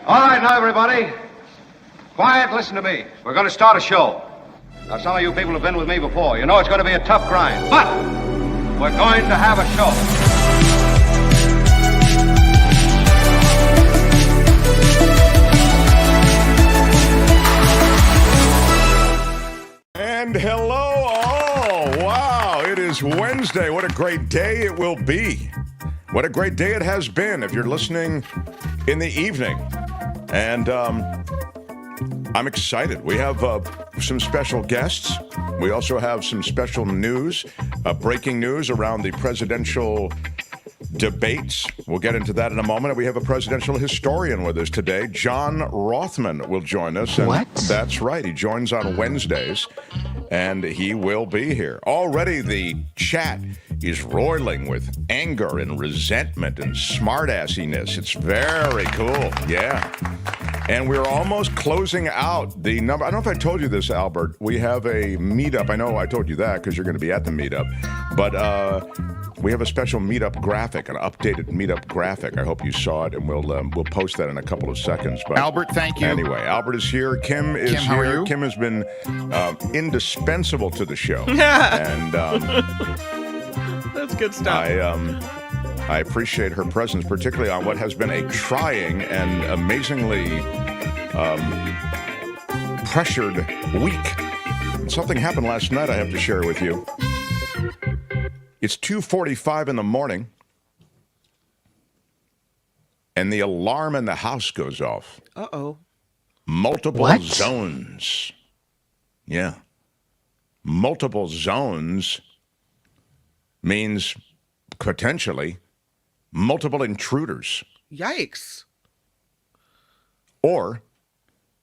All right, now, everybody. Quiet, listen to me. We're going to start a show. Now, some of you people have been with me before. You know it's going to be a tough grind, but we're going to have a show. And hello all. Wow, it is Wednesday. What a great day it will be. What a great day it has been if you're listening in the evening. And I'm excited. We have some special guests. We also have some special news, breaking news around the presidential debates. We'll get into that in a moment. We have a presidential historian with us today. John Rothmann will join us. And what? That's right. He joins on Wednesdays, and he will be here. Already the chat is roiling with anger and resentment and smartassiness. It's very cool. Yeah. And we're almost closing out the number. I don't know if I told you this, Albert. We have a meetup. I know I told you that because you're going to be at the meetup. But we have a special meetup graphic, an updated meetup graphic. I hope you saw it, and we'll post that in a couple of seconds. But Albert, thank you. Anyway, Albert is here. Kim is here. How are you? Kim has been indispensable to the show. And that's good stuff. I appreciate her presence, particularly on what has been a trying and amazingly pressured week. Something happened last night I have to share with you. It's 2:45 in the morning, and the alarm in the house goes off. Uh-oh. Multiple zones. Yeah. Multiple zones means potentially multiple intruders. Yikes. Or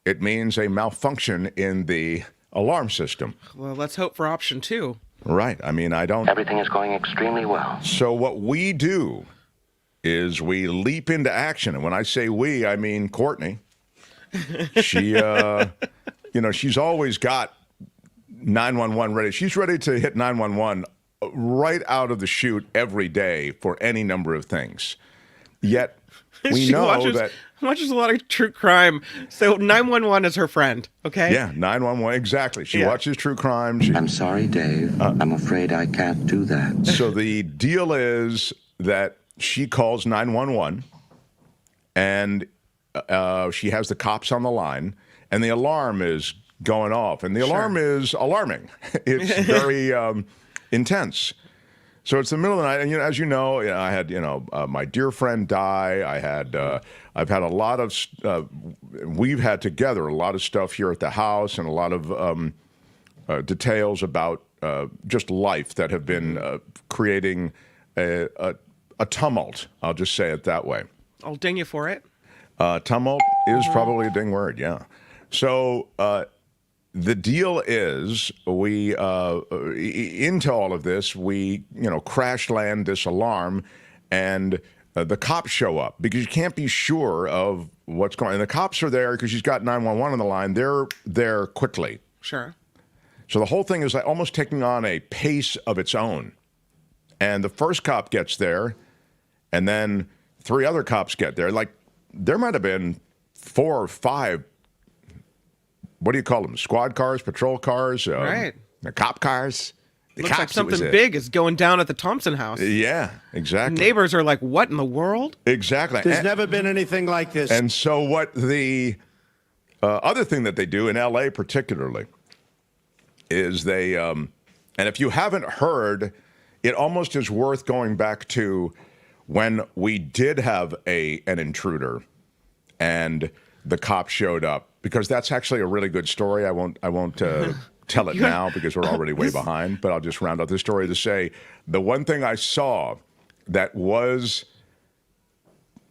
it means a malfunction in the alarm system. Well, let's hope for option 2. Right. I mean, I don't... Everything is going extremely well. So what we do is we leap into action. And when I say we, I mean Courtney. She, she's always got 911 ready. She's ready to hit 911 right out of the chute every day for any number of things. Yet we know that... watches a lot of true crime, so 911 is her friend, okay? Yeah, 911, exactly. She watches true crime. I'm sorry, Dave. I'm afraid I can't do that. So the deal is that she calls 911, and she has the cops on the line, and the alarm is going off. And the alarm is alarming. It's very intense. So it's the middle of the night, and as you know, I had my dear friend die. I've had a lot of we've had together a lot of stuff here at the house, and a lot of details about just life that have been creating a tumult. I'll just say it that way. I'll ding you for it. Tumult is probably a ding word, yeah. So the deal is we, into all of this, we, crash land this alarm, and the cops show up because you can't be sure of what's going on. And the cops are there because she's got 911 on the line. They're there quickly. Sure. So the whole thing is like almost taking on a pace of its own. And the first cop gets there, and then 3 other cops get there. Like, there might have been 4 or 5, what do you call them? Squad cars, patrol cars, right. The cop cars. The Looks cops, like something big is going down at the Thompson house. Yeah, exactly. Neighbors are like, what in the world? Exactly. There's never been anything like this. And so what the other thing that they do in L.A. particularly is they, and if you haven't heard, it almost is worth going back to when we did have an intruder and the cop showed up, because that's actually a really good story. I won't tell it now because we're already way behind, but I'll just round out this story to say the one thing I saw that was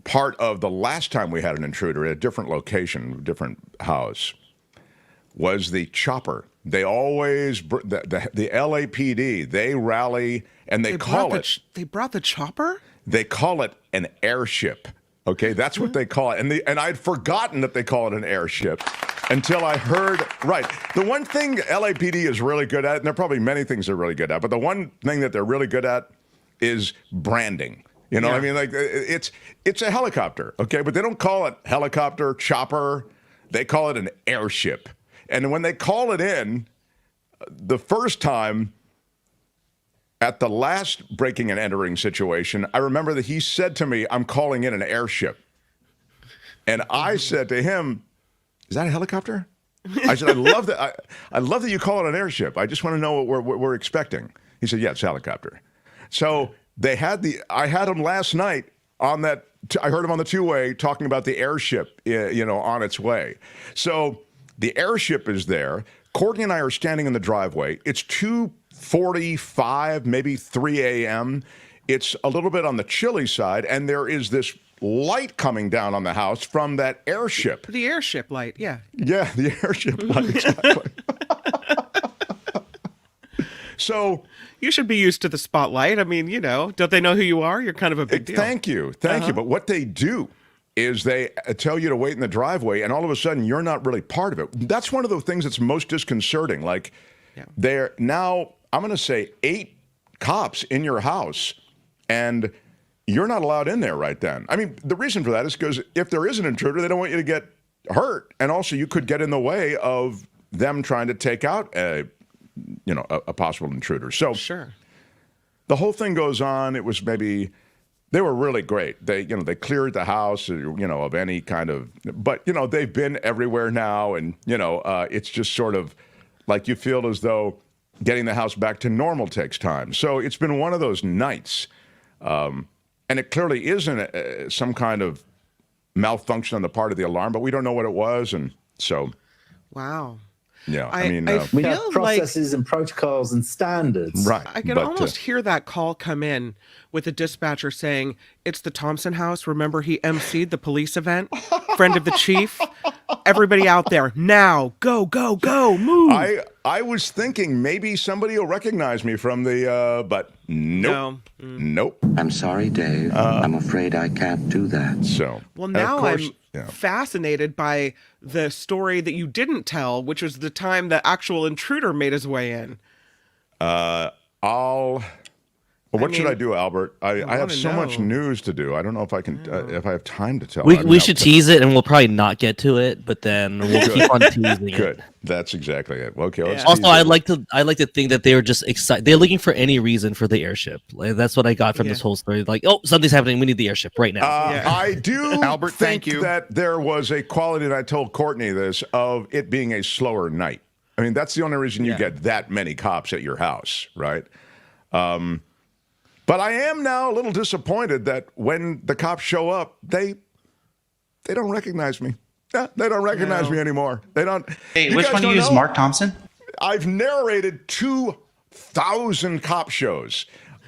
part of the last time we had an intruder at a different location, different house, was the chopper. They always, the LAPD, they rally and they call it. They brought the chopper? They call it an airship. Okay, that's what they call it. And I'd forgotten that they call it an airship until I heard, right. The one thing LAPD is really good at, and there are probably many things they're really good at, but the one thing that they're really good at is branding. You know, Yeah. I mean, like it's a helicopter, okay, but they don't call it helicopter, chopper. They call it an airship. And when they call it in, the first time at the last breaking and entering situation, I remember that he said to me, "I'm calling in an airship," and I said to him, "Is that a helicopter?" I said, "I love that. I love that you call it an airship. I just want to know what we're expecting." He said, "Yeah, it's a helicopter." So I had him last night on that. I heard him on the two-way talking about the airship, on its way. So the airship is there. Courtney and I are standing in the driveway. It's 2:45, maybe 3 a.m. It's a little bit on the chilly side, and there is this light coming down on the house from that airship. The airship light, yeah. Yeah, the airship light, exactly. So you should be used to the spotlight. I mean, don't they know who you are? You're kind of a big deal. Thank you. But what they do is they tell you to wait in the driveway, and all of a sudden you're not really part of it. That's one of the things that's most disconcerting. Like, there now, I'm going to say 8 cops in your house, and you're not allowed in there right then. I mean, the reason for that is because if there is an intruder, they don't want you to get hurt, and also you could get in the way of them trying to take out a possible intruder. So sure, the whole thing goes on. It was they were really great. They cleared the house, of any kind of, but they've been everywhere now, and it's just sort of like you feel as though getting the house back to normal takes time. So it's been one of those nights, and it clearly isn't some kind of malfunction on the part of the alarm, but we don't know what it was, and so wow. Yeah, we have processes and protocols and standards. Right. I can almost hear that call come in with the dispatcher saying, "It's the Thompson house. Remember, he emceed the police event. Friend of the chief. Everybody out there now. Go, go, go. Move." I was thinking maybe somebody will recognize me from the, but nope. No. Nope. I'm sorry, Dave. I'm afraid I can't do that. So, Well, now course, I'm fascinated by the story that you didn't tell, which was the time the actual intruder made his way in. What should I do, Albert? I have so much news to do. I don't know if I can, if I have time to tell. We should tease it, and we'll probably not get to it, but then we'll keep on teasing it. Good. That's exactly it. Okay. Let's Also, I like to think that they were just excited. They're looking for any reason for the airship. Like, that's what I got from this whole story. Like, oh, something's happening. We need the airship right now. I do, Albert, think thank you. that there was a quality, and I told Courtney this, of it being a slower night. I mean, that's the only reason you get that many cops at your house, right? But I am now a little disappointed that when the cops show up, they don't recognize me. Yeah, they don't recognize me anymore. They don't. Hey, which one do you use, Mark Thompson? I've narrated 2,000 cop shows.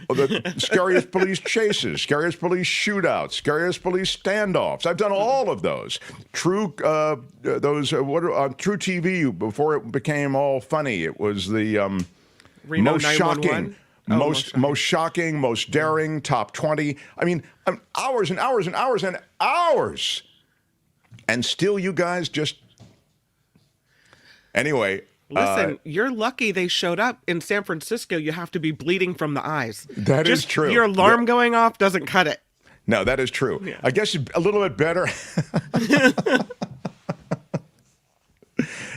The scariest police chases, scariest police shootouts, scariest police standoffs. I've done all of those. True TV before it became all funny. It was the Reno most 911? shocking. Most shocking, most daring, top 20. I mean, hours and hours and hours and hours. And still you guys just... Anyway. Listen, you're lucky they showed up. In San Francisco, you have to be bleeding from the eyes. That is true. Your alarm going off doesn't cut it. No, that is true. Yeah. I guess a little bit better.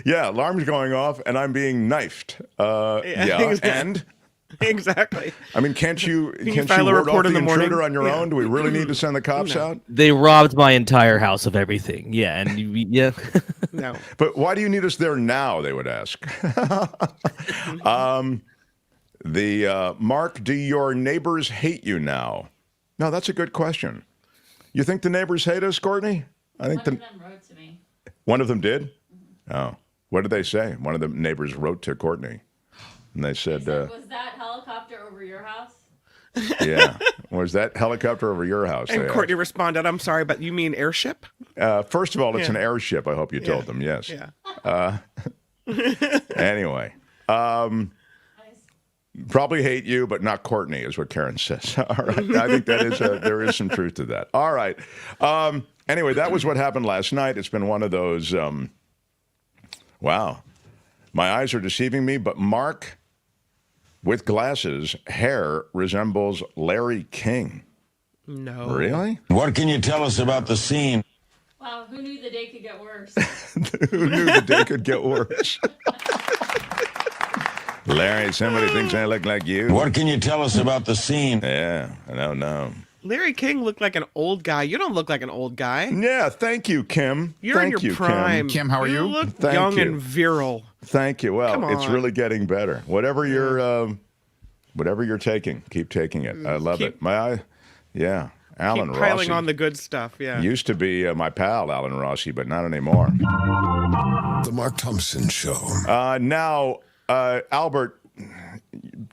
Yeah, alarm's going off and I'm being knifed. And... Exactly. I mean, can't you file a ward report off in the the morning? intruder on your own? Do we really need to send the cops out? They robbed my entire house of everything. Yeah, and No. But why do you need us there now? They would ask. Mark, do your neighbors hate you now? No, that's a good question. You think the neighbors hate us, Courtney? I think one of them wrote to me. One of them did? Mm-hmm. Oh, what did they say? One of the neighbors wrote to Courtney. And they said, was that helicopter over your house? Yeah. Was that helicopter over your house? And Courtney responded, "I'm sorry, but you mean airship?" First of all, it's an airship. I hope you told them. Yes. Yeah. Anyway. Probably hate you, but not Courtney, is what Karen says. All right. I think there is some truth to that. All right. Anyway, that was what happened last night. It's been one of those, wow. My eyes are deceiving me, but Mark, with glasses, hair resembles Larry King. No. Really? What can you tell us about the scene? Wow, who knew the day could get worse? Who knew the day could get worse? Larry, somebody thinks I look like you. What can you tell us about the scene? Yeah, I don't know. Larry King looked like an old guy. You don't look like an old guy. Yeah, thank you, Kim. You're in your prime. Kim, how are you? You look Thank young you. and virile. Thank you. Well, Come it's on. really getting better. Whatever you're taking, keep taking it. I love it. Alan Keep piling Rossi on the good stuff. Yeah. used to be my pal, Alan Rossi, but not anymore. The Mark Thompson Show. Now, Albert,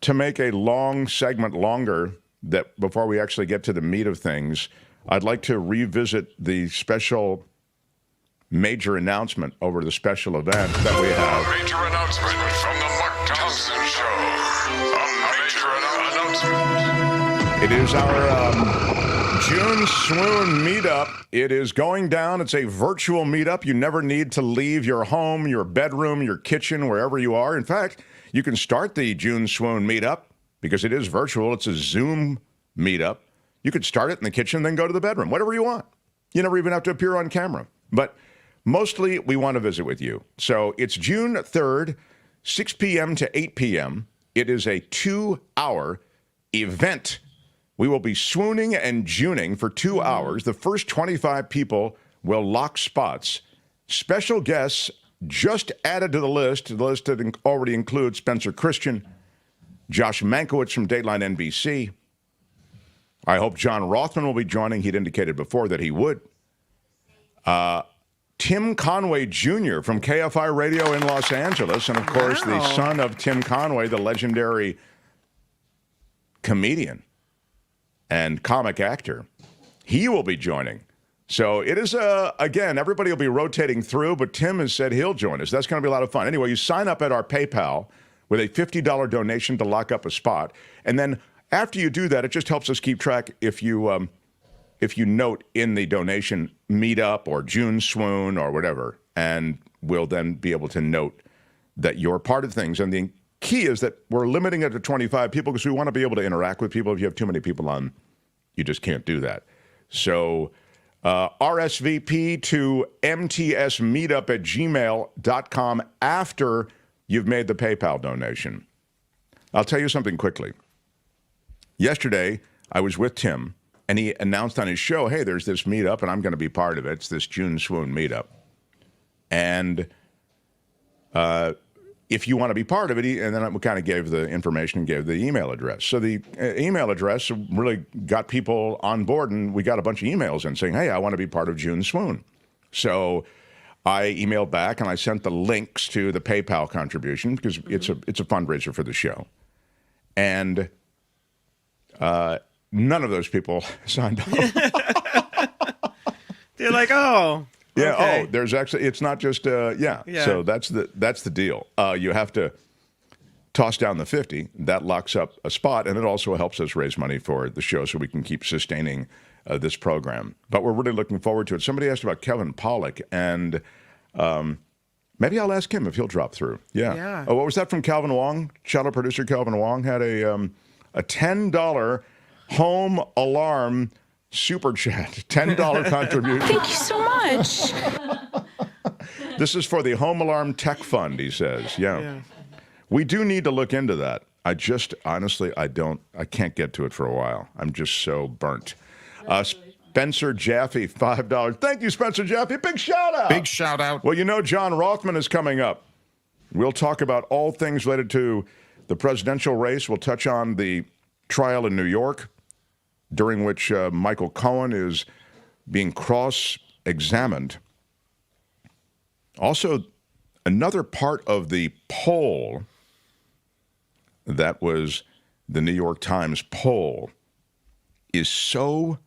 to make a long segment longer, that before we actually get to the meat of things, I'd like to revisit the special major announcement over the special event that we have. A major announcement from the Mark Thompson Show. A major announcement. It is our June Swoon meetup. It is going down. It's a virtual meetup. You never need to leave your home, your bedroom, your kitchen, wherever you are. In fact, you can start the June Swoon meetup because it is virtual. It's a Zoom meetup. You could start it in the kitchen, then go to the bedroom, whatever you want. You never even have to appear on camera. But mostly, we want to visit with you. So it's June 3rd, 6 p.m. to 8 p.m. It is a 2-hour event. We will be swooning and Juning for 2 hours. The first 25 people will lock spots. Special guests just added to the list that already includes Spencer Christian, Josh Mankiewicz from Dateline NBC. I hope John Rothmann will be joining. He'd indicated before that he would. Tim Conway Jr. from KFI Radio in Los Angeles, and of course the son of Tim Conway, the legendary comedian and comic actor. He will be joining. So it is, again, everybody will be rotating through, but Tim has said he'll join us. That's going to be a lot of fun. Anyway, you sign up at our PayPal with a $50 donation to lock up a spot. And then after you do that, it just helps us keep track if you note in the donation meetup or June Swoon or whatever, and we'll then be able to note that you're part of things. And the key is that we're limiting it to 25 people because we want to be able to interact with people. If you have too many people on, you just can't do that. So RSVP to mtsmeetup@gmail.com after you've made the PayPal donation. I'll tell you something quickly. Yesterday, I was with Tim, and he announced on his show, hey, there's this meetup, and I'm going to be part of it. It's this June Swoon meetup. And if you want to be part of it, and then we kind of gave the information and gave the email address. So the email address really got people on board, and we got a bunch of emails in saying, hey, I want to be part of June Swoon. So I emailed back, and I sent the links to the PayPal contribution because it's a fundraiser for the show. And none of those people signed up. They're like, oh. Yeah. Okay. Oh, there's actually. It's not just. Yeah. So that's the deal. You have to toss down the 50. That locks up a spot, and it also helps us raise money for the show, so we can keep sustaining this program. But we're really looking forward to it. Somebody asked about Kevin Pollak, and maybe I'll ask him if he'll drop through. Yeah. Oh, what was that from Calvin Wong? Shadow producer Calvin Wong had a $10 home alarm super chat, $10 contribution. Thank you so much. This is for the Home Alarm Tech Fund, he says. Yeah. We do need to look into that. I just, honestly, I can't get to it for a while. I'm just so burnt. Spencer Jaffe, $5. Thank you, Spencer Jaffe. Big shout out. Big shout out. Well, you know, John Rothmann is coming up. We'll talk about all things related to the presidential race. We'll touch on the trial in New York, during which Michael Cohen is being cross-examined. Also, another part of the poll that was the New York Times poll is so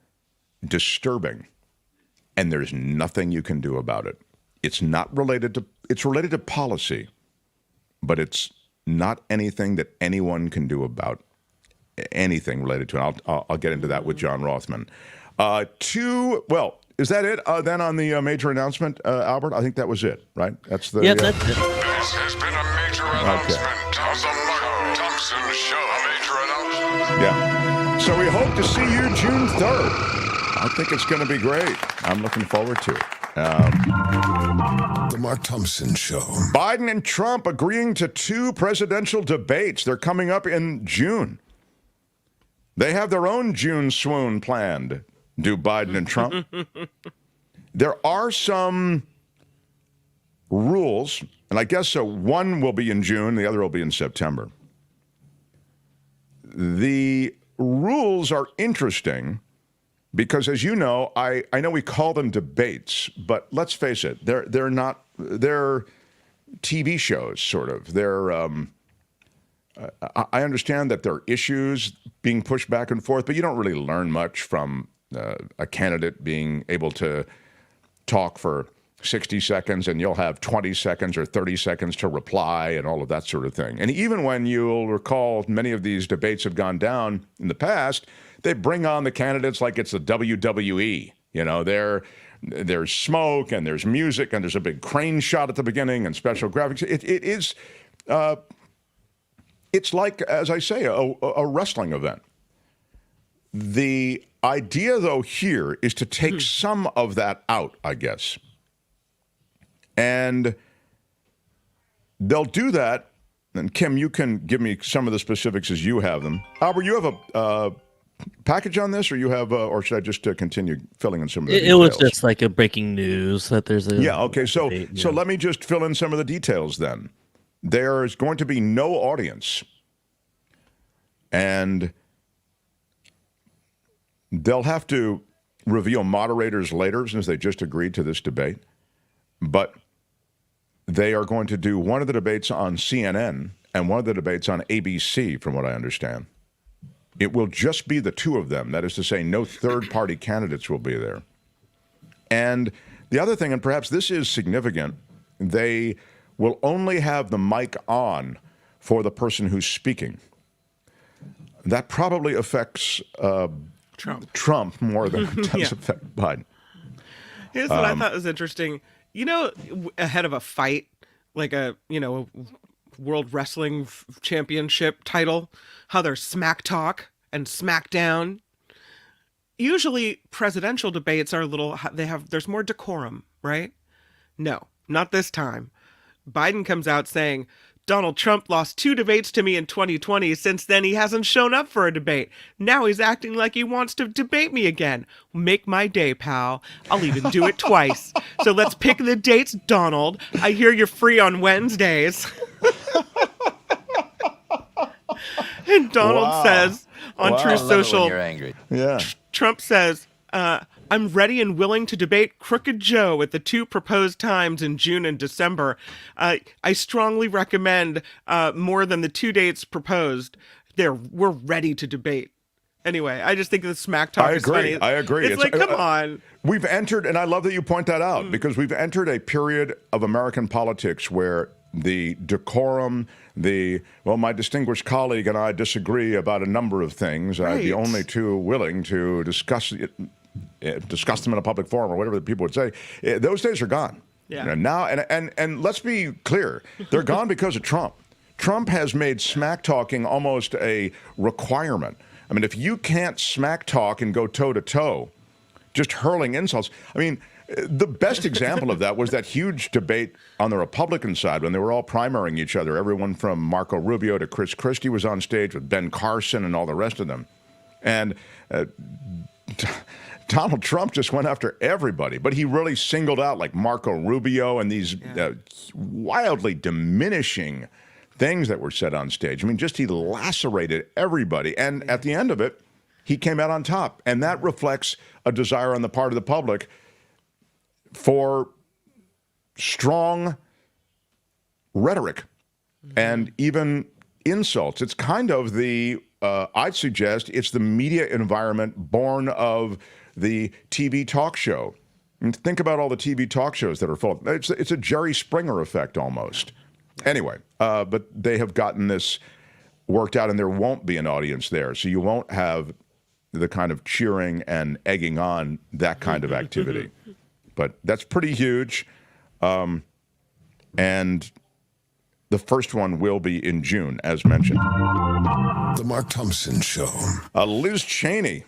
disturbing, and there's nothing you can do about it. It's related to policy, but it's not anything that anyone can do about anything related to it. I'll get into that with John Rothmann. Is that it? Then on the major announcement, Albert, I think that was it, right? That's the. Yeah, that's it. This has been a major announcement of the Mark Thompson Show. A major announcement. Yeah. So we hope to see you June 3rd. I think it's going to be great. I'm looking forward to it. The Mark Thompson Show. Biden and Trump agreeing to 2 presidential debates. They're coming up in June. They have their own June swoon planned, do Biden and Trump. There are some rules, and I guess so. One will be in June, the other will be in September. The rules are interesting because, as you know, I know we call them debates, but let's face it, they're not. They're TV shows, sort of. They're. I understand that there are issues being pushed back and forth, but you don't really learn much from a candidate being able to talk for 60 seconds and you'll have 20 seconds or 30 seconds to reply and all of that sort of thing. And even when you'll recall many of these debates have gone down in the past, they bring on the candidates like it's the WWE. You know, there's smoke and there's music and there's a big crane shot at the beginning and special graphics. It's like, as I say, a wrestling event. The idea, though, here is to take some of that out, I guess. And they'll do that. And Kim, you can give me some of the specifics as you have them. Albert, you have a package on this, or you have, or should I just continue filling in some of the details? It was just like a breaking news that there's a okay. So let me just fill in some of the details then. There is going to be no audience, and they'll have to reveal moderators later, since they just agreed to this debate. But they are going to do one of the debates on CNN and one of the debates on ABC, from what I understand. It will just be the two of them. That is to say, no third-party candidates will be there. And the other thing, and perhaps this is significant, they will only have the mic on for the person who's speaking. That probably affects Trump more than it does affect Biden. Here's what I thought was interesting. You know, ahead of a fight, like a World Wrestling Championship title, how there's smack talk and smackdown. Usually presidential debates are there's more decorum, right? No, not this time. Biden comes out saying, Donald Trump lost 2 debates to me in 2020. Since then, he hasn't shown up for a debate. Now he's acting like he wants to debate me again. Make my day, pal. I'll even do it twice. So let's pick the dates, Donald. I hear you're free on Wednesdays. And Donald says on True Social, you're angry. Trump says, I'm ready and willing to debate Crooked Joe at the 2 proposed times in June and December. I strongly recommend more than the 2 dates proposed. We're ready to debate. Anyway, I just think the smack talk is funny. I agree. It's like, come on. We've entered, and I love that you point that out, because we've entered a period of American politics where the decorum, my distinguished colleague and I disagree about a number of things. Right. I'd be only too willing to discuss them in a public forum or whatever the people would say. Those days are gone. Yeah. You know, now, and let's be clear, they're gone because of Trump. Trump has made smack talking almost a requirement. I mean, if you can't smack talk and go toe to toe, just hurling insults. I mean, the best example of that was that huge debate on the Republican side when they were all primarying each other. Everyone from Marco Rubio to Chris Christie was on stage with Ben Carson and all the rest of them. And Donald Trump just went after everybody, but he really singled out like Marco Rubio and these wildly diminishing things that were said on stage. I mean, he lacerated everybody. And at the end of it, he came out on top. And that reflects a desire on the part of the public for strong rhetoric and even insults. It's kind of I'd suggest it's the media environment born of the TV talk show. And think about all the TV talk shows that are full. It's a Jerry Springer effect almost. Anyway, but they have gotten this worked out, and there won't be an audience there. So you won't have the kind of cheering and egging on that kind of activity. But that's pretty huge. And the first one will be in June, as mentioned. The Mark Thompson Show. Liz Cheney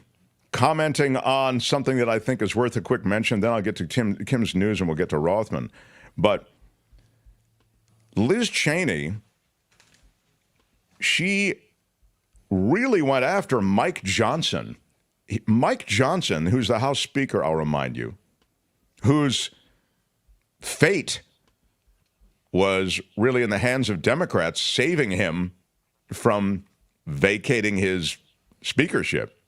commenting on something that I think is worth a quick mention. Then I'll get to Kim's news and we'll get to Rothmann. But Liz Cheney, she really went after Mike Johnson. Mike Johnson, who's the House Speaker, I'll remind you, whose fate was really in the hands of Democrats, saving him from vacating his speakership.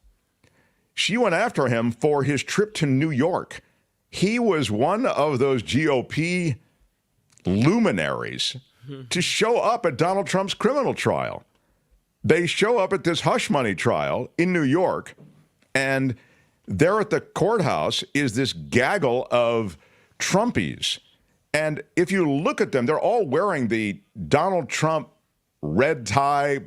She went after him for his trip to New York. He was one of those GOP luminaries to show up at Donald Trump's criminal trial. They show up at this hush money trial in New York, and there at the courthouse is this gaggle of Trumpies. And if you look at them, they're all wearing the Donald Trump red tie,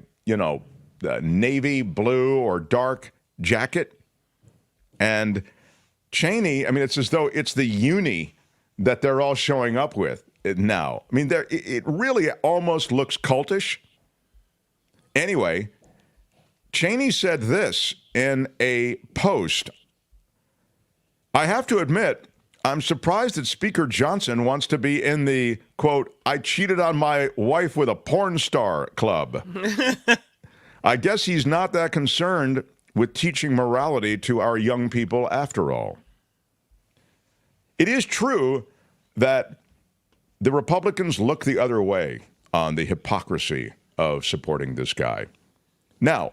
navy blue or dark jacket. And Cheney, I mean, it's as though it's the uni that they're all showing up with now. I mean, it really almost looks cultish. Anyway, Cheney said this in a post. I have to admit, I'm surprised that Speaker Johnson wants to be in the, quote, I cheated on my wife with a porn star club. I guess he's not that concerned with teaching morality to our young people after all. It is true that the Republicans look the other way on the hypocrisy of supporting this guy. Now,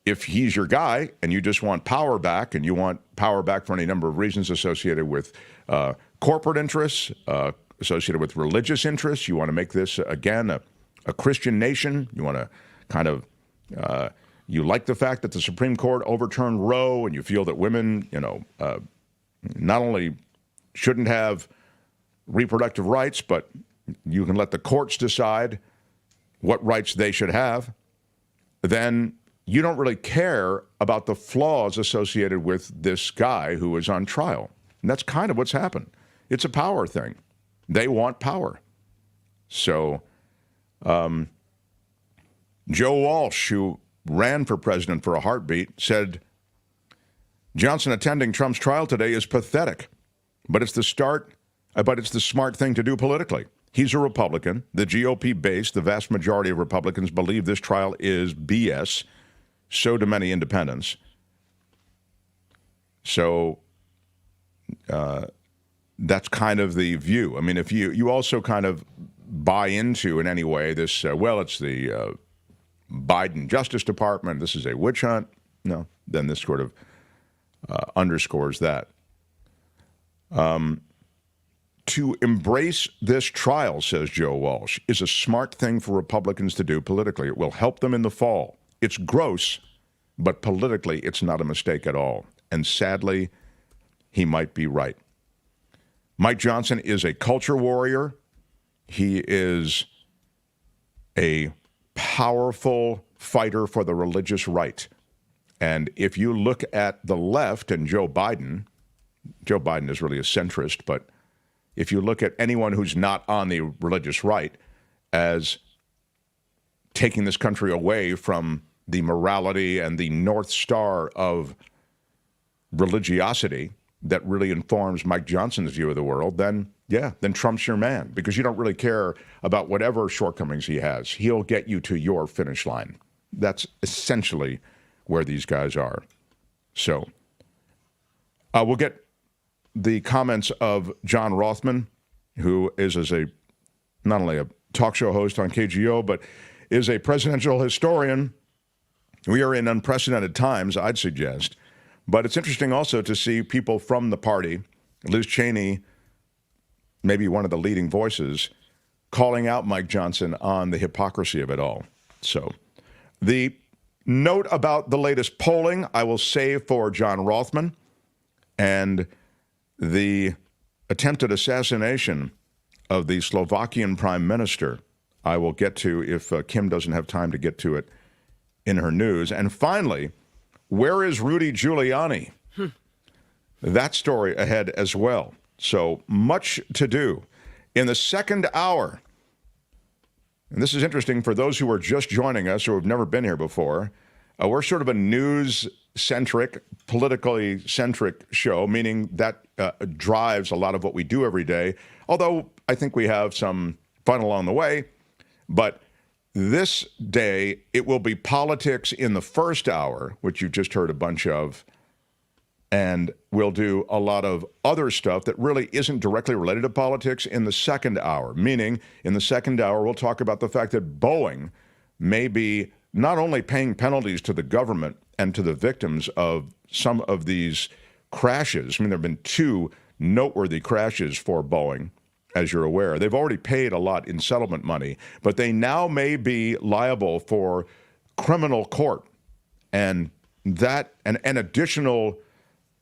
if he's your guy and you just want power back, and you want power back for any number of reasons associated with corporate interests, associated with religious interests, you want to make this, again, a Christian nation, you want to kind of, you like the fact that the Supreme Court overturned Roe, and you feel that women, not only shouldn't have reproductive rights, but you can let the courts decide what rights they should have, then you don't really care about the flaws associated with this guy who is on trial. And that's kind of what's happened. It's a power thing. They want power. So Joe Walsh, who ran for president for a heartbeat, said, Johnson attending Trump's trial today is pathetic, but it's the smart thing to do politically. He's a Republican. The GOP base, the vast majority of Republicans, believe this trial is BS. So do many independents. So that's kind of the view. I mean, if you also kind of buy into in any way this, it's the Biden Justice Department, this is a witch hunt, no, then this sort of underscores that. To embrace this trial, says Joe Walsh, is a smart thing for Republicans to do politically. It will help them in the fall. It's gross, but politically it's not a mistake at all. And sadly, he might be right. Mike Johnson is a culture warrior. He is a powerful fighter for the religious right. And if you look at the left and Joe Biden is really a centrist, but if you look at anyone who's not on the religious right as taking this country away from the morality and the North Star of religiosity that really informs Mike Johnson's view of the world, then Trump's your man, because you don't really care about whatever shortcomings he has. He'll get you to your finish line. That's essentially where these guys are. So we'll get the comments of John Rothmann, who is not only a talk show host on KGO, but is a presidential historian. We are in unprecedented times, I'd suggest. But it's interesting also to see people from the party, Liz Cheney, maybe one of the leading voices, calling out Mike Johnson on the hypocrisy of it all. So the note about the latest polling I will save for John Rothmann, and the attempted assassination of the Slovakian prime minister I will get to if Kim doesn't have time to get to it in her news. And finally, where is Rudy Giuliani? That story ahead as well. So much to do. In the second hour, and this is interesting for those who are just joining us or have never been here before. We're sort of a news-centric, politically-centric show, meaning that drives a lot of what we do every day, although I think we have some fun along the way. But this day, it will be politics in the first hour, which you've just heard a bunch of, and we'll do a lot of other stuff that really isn't directly related to politics in the second hour, meaning in the second hour, we'll talk about the fact that Boeing may be not only paying penalties to the government and to the victims of some of these crashes. I mean, there have been 2 noteworthy crashes for Boeing, as you're aware. They've already paid a lot in settlement money, but they now may be liable for criminal court and additional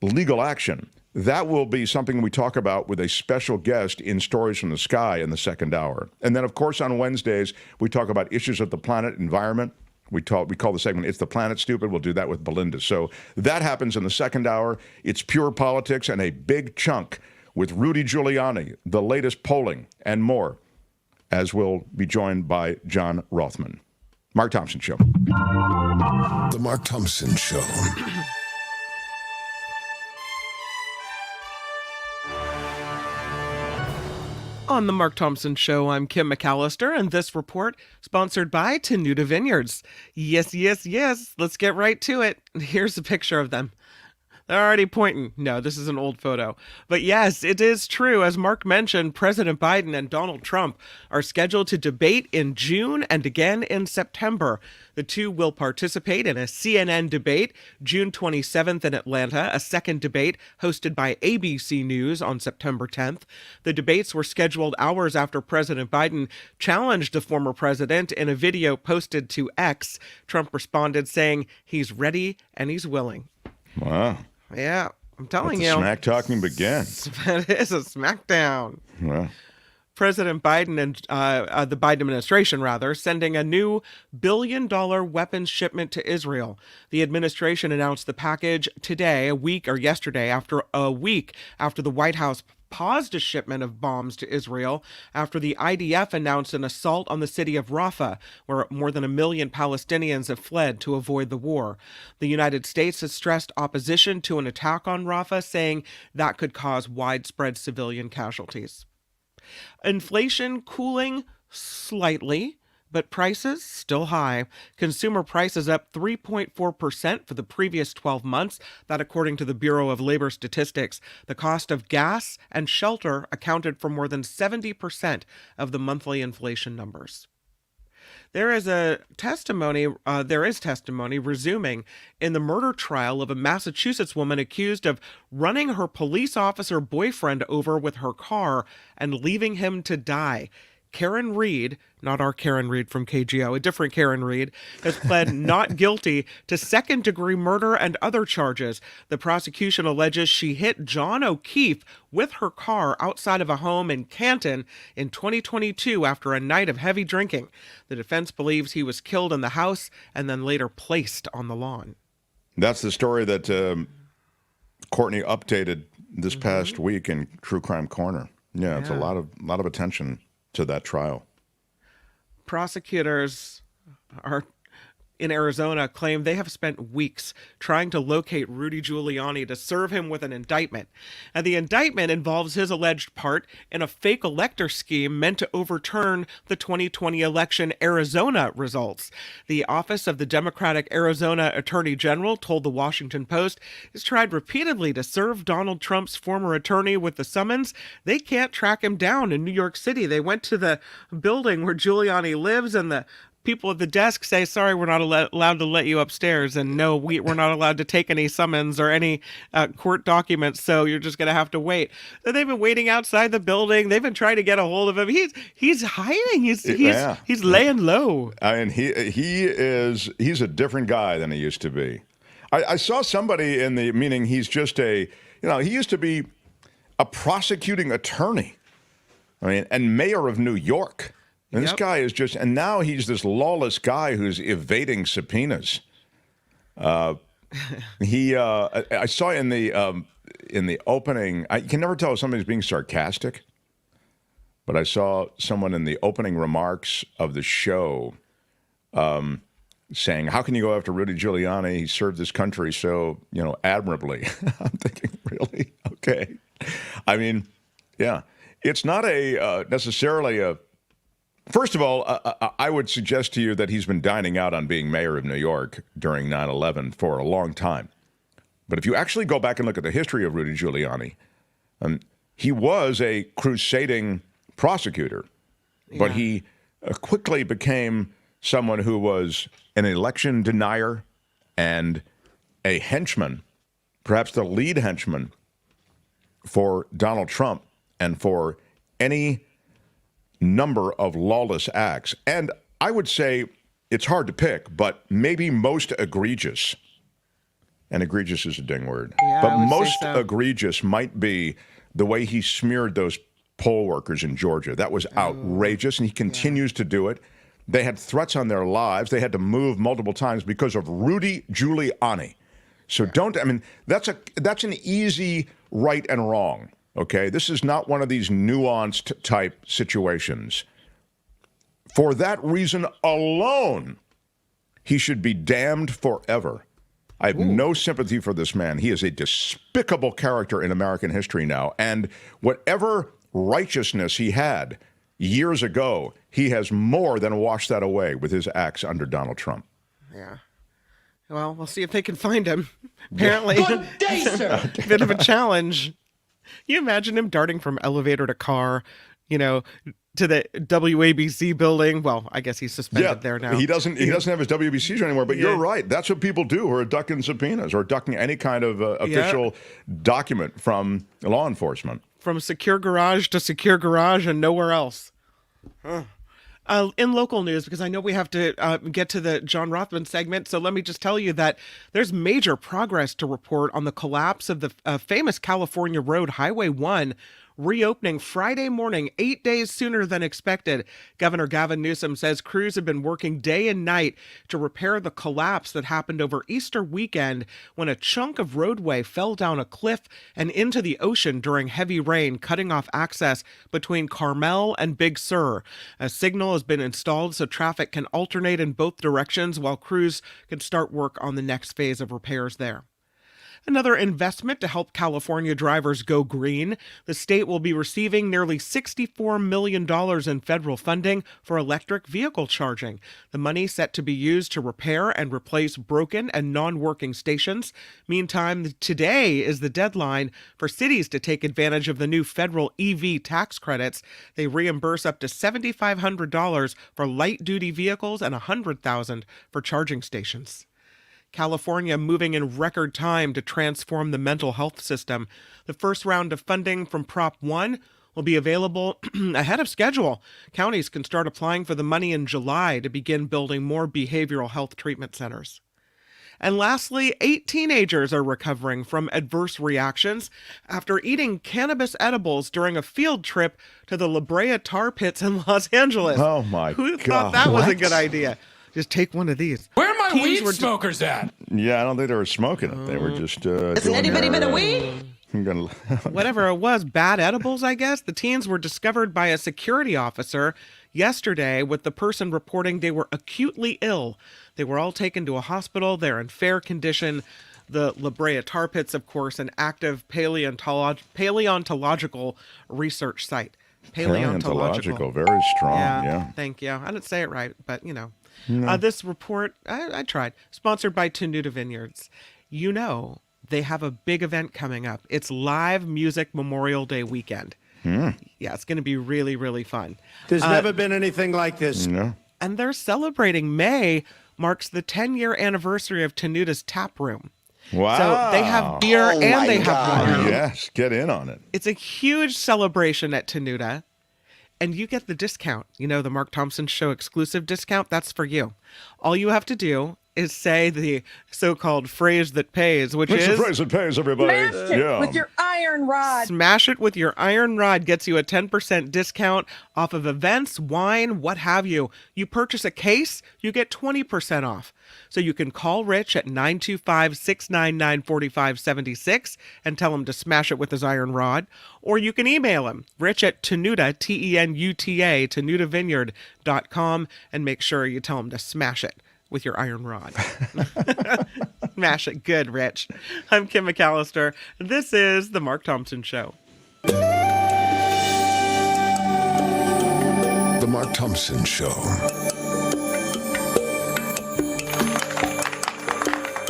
legal action. That will be something we talk about with a special guest in Stories from the Sky in the second hour. And then, of course, on Wednesdays, we talk about issues of the planet, environment. We call the segment It's the Planet Stupid. We'll do that with Belinda. So that happens in the second hour. It's pure politics and a big chunk with Rudy Giuliani, the latest polling, and more, as we'll be joined by John Rothmann. Mark Thompson Show. The Mark Thompson Show. On the Mark Thompson Show, I'm Kim McAllister, and this report sponsored by Tenuta Vineyards. Yes, yes, yes. Let's get right to it. Here's a picture of them. They're already pointing. No, this is an old photo. But yes, it is true. As Mark mentioned, President Biden and Donald Trump are scheduled to debate in June and again in September. The two will participate in a CNN debate June 27th in Atlanta, a second debate hosted by ABC News on September 10th. The debates were scheduled hours after President Biden challenged the former president in a video posted to X. Trump responded saying he's ready and he's willing. Wow. Yeah, I'm telling you. Smack talking begins. It is a smackdown. Well. President Biden and the Biden administration, sending a new billion-dollar weapons shipment to Israel. The administration announced the package today, yesterday, after a week after the White House paused a shipment of bombs to Israel after the IDF announced an assault on the city of Rafah, where more than 1 million Palestinians have fled to avoid the war. The United States has stressed opposition to an attack on Rafah, saying that could cause widespread civilian casualties. Inflation cooling slightly, but prices still high. Consumer prices up 3.4% for the previous 12 months. That according to the Bureau of Labor Statistics. The cost of gas and shelter accounted for more than 70% of the monthly inflation numbers. There is testimony resuming in the murder trial of a Massachusetts woman accused of running her police officer boyfriend over with her car and leaving him to die. Karen Reed, not our Karen Reed from KGO, a different Karen Reed, has pled not guilty to second-degree murder and other charges. The prosecution alleges she hit John O'Keefe with her car outside of a home in Canton in 2022 after a night of heavy drinking. The defense believes he was killed in the house and then later placed on the lawn. That's the story that Courtney updated this past week in True Crime Corner. Yeah, it's a lot of attention to that trial. Prosecutors in Arizona claim they have spent weeks trying to locate Rudy Giuliani to serve him with an indictment. And the indictment involves his alleged part in a fake elector scheme meant to overturn the 2020 election Arizona results. The Office of the Democratic Arizona Attorney General told the Washington Post has tried repeatedly to serve Donald Trump's former attorney with the summons. They can't track him down in New York City. They went to the building where Giuliani lives, and the people at the desk say, sorry, we're not allowed to let you upstairs. And no, we're not allowed to take any summons or any court documents. So you're just going to have to wait. They've been waiting outside the building. They've been trying to get a hold of him. He's hiding. He's laying low. And he's a different guy than he used to be. I saw somebody meaning he's just he used to be a prosecuting attorney. And mayor of New York. And this guy is and now he's this lawless guy who's evading subpoenas. I saw in the opening, you can never tell if somebody's being sarcastic. but I saw someone in the opening remarks of the show saying, how can you go after Rudy Giuliani? He served this country so, admirably. I'm thinking, really? Okay. I mean, yeah. It's not necessarily a... First of all, I would suggest to you that he's been dining out on being mayor of New York during 9/11 for a long time. But if you actually go back and look at the history of Rudy Giuliani, he was a crusading prosecutor, but he quickly became someone who was an election denier and a henchman, perhaps the lead henchman for Donald Trump and for any number of lawless acts. And I would say it's hard to pick, but maybe most egregious. And egregious is a ding word. Yeah, but I would most say so. egregious might be the way he smeared those poll workers in Georgia. That was outrageous, and he continues to do it. They had threats on their lives. They had to move multiple times because of Rudy Giuliani. So that's an easy right and wrong, okay? This is not one of these nuanced type situations. For that reason alone, he should be damned forever. I have no sympathy for this man. He is a despicable character in American history now. And whatever righteousness he had years ago, he has more than washed that away with his acts under Donald Trump. Yeah. Well, we'll see if they can find him. Apparently, Good day, sir. Bit of a challenge. You imagine him darting from elevator to car, to the WABC building. Well, I guess he's suspended there now. He doesn't have his WBCs anymore, but you're right. That's what people do who are ducking subpoenas or ducking any kind of official document from law enforcement. From secure garage to secure garage and nowhere else. In local news, because I know we have to get to the John Rothmann segment, so let me just tell you that there's major progress to report on the collapse of the famous California road Highway 1, reopening Friday morning, 8 days sooner than expected. Governor Gavin Newsom says crews have been working day and night to repair the collapse that happened over Easter weekend when a chunk of roadway fell down a cliff and into the ocean during heavy rain, cutting off access between Carmel and Big Sur. A signal has been installed so traffic can alternate in both directions while crews can start work on the next phase of repairs there. Another investment to help California drivers go green. The state will be receiving nearly $64 million in federal funding for electric vehicle charging. The money set to be used to repair and replace broken and non-working stations. Meantime, today is the deadline for cities to take advantage of the new federal EV tax credits. They reimburse up to $7,500 for light-duty vehicles and $100,000 for charging stations. California moving in record time to transform the mental health system. The first round of funding from Prop 1 will be available ahead of schedule. Counties can start applying for the money in July to begin building more behavioral health treatment centers. And lastly, 8 teenagers are recovering from adverse reactions after eating cannabis edibles during a field trip to the La Brea tar pits in Los Angeles. Oh, my God. Who thought that was a good idea? Just take one of these. Where are my weed smokers at? Yeah, I don't think they were smoking it. They were just Has anybody been a weed? Whatever it was, bad edibles, I guess. The teens were discovered by a security officer yesterday, with the person reporting they were acutely ill. They were all taken to a hospital. They're in fair condition. The La Brea tar pits, of course, an active paleontological research site. Paleontological, very strong, yeah. Thank you. I didn't say it right, but No. This report, I tried, sponsored by Tenuta Vineyards. They have a big event coming up. It's Live Music Memorial Day weekend. Yeah, it's going to be really, really fun. There's never been anything like this. No. And they're celebrating. May marks the 10-year anniversary of Tenuta's Tap Room. Wow. So they have beer and they have wine. Yes, get in on it. It's a huge celebration at Tenuta. And you get the discount, the Mark Thompson Show exclusive discount. That's for you. All you have to do is say the so-called phrase that pays, which What's is... the phrase that pays, everybody? Smash it with your iron rod. Smash it with your iron rod gets you a 10% discount off of events, wine, what have you. You purchase a case, you get 20% off. So you can call Rich at 925-699-4576 and tell him to smash it with his iron rod. Or you can email him, Rich at Tenuta, T-E-N-U-T-A, TenutaVineyard.com, and make sure you tell him to smash it with your iron rod. Smash it good, Rich. I'm Kim McAllister. This is The Mark Thompson Show. The Mark Thompson Show.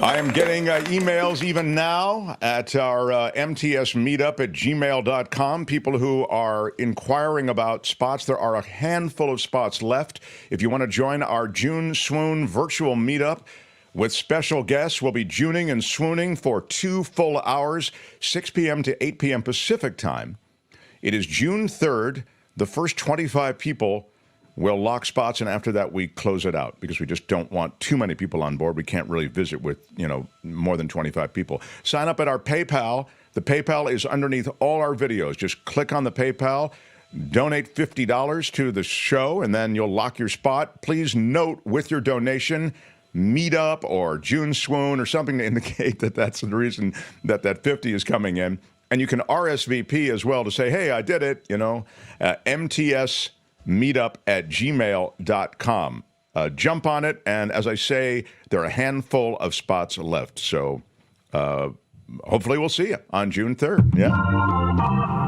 I am getting emails even now at our MTS meetup at gmail.com. People who are inquiring about spots. There are a handful of spots left. If you want to join our June Swoon virtual meetup with special guests, we'll be Juning and swooning for 2 full hours, 6 p.m. to 8 p.m. Pacific time. It is June 3rd. The first 25 people will lock spots, and after that, we close it out because we just don't want too many people on board. We can't really visit with, more than 25 people. Sign up at our PayPal. The PayPal is underneath all our videos. Just click on the PayPal, donate $50 to the show, and then you'll lock your spot. Please note with your donation, Meetup or June Swoon or something to indicate that that's the reason that 50 is coming in. And you can RSVP as well to say, hey, I did it, MTS meetup at gmail.com. Jump on it, and as I say, there are a handful of spots left. So hopefully we'll see you on June 3rd. Yeah.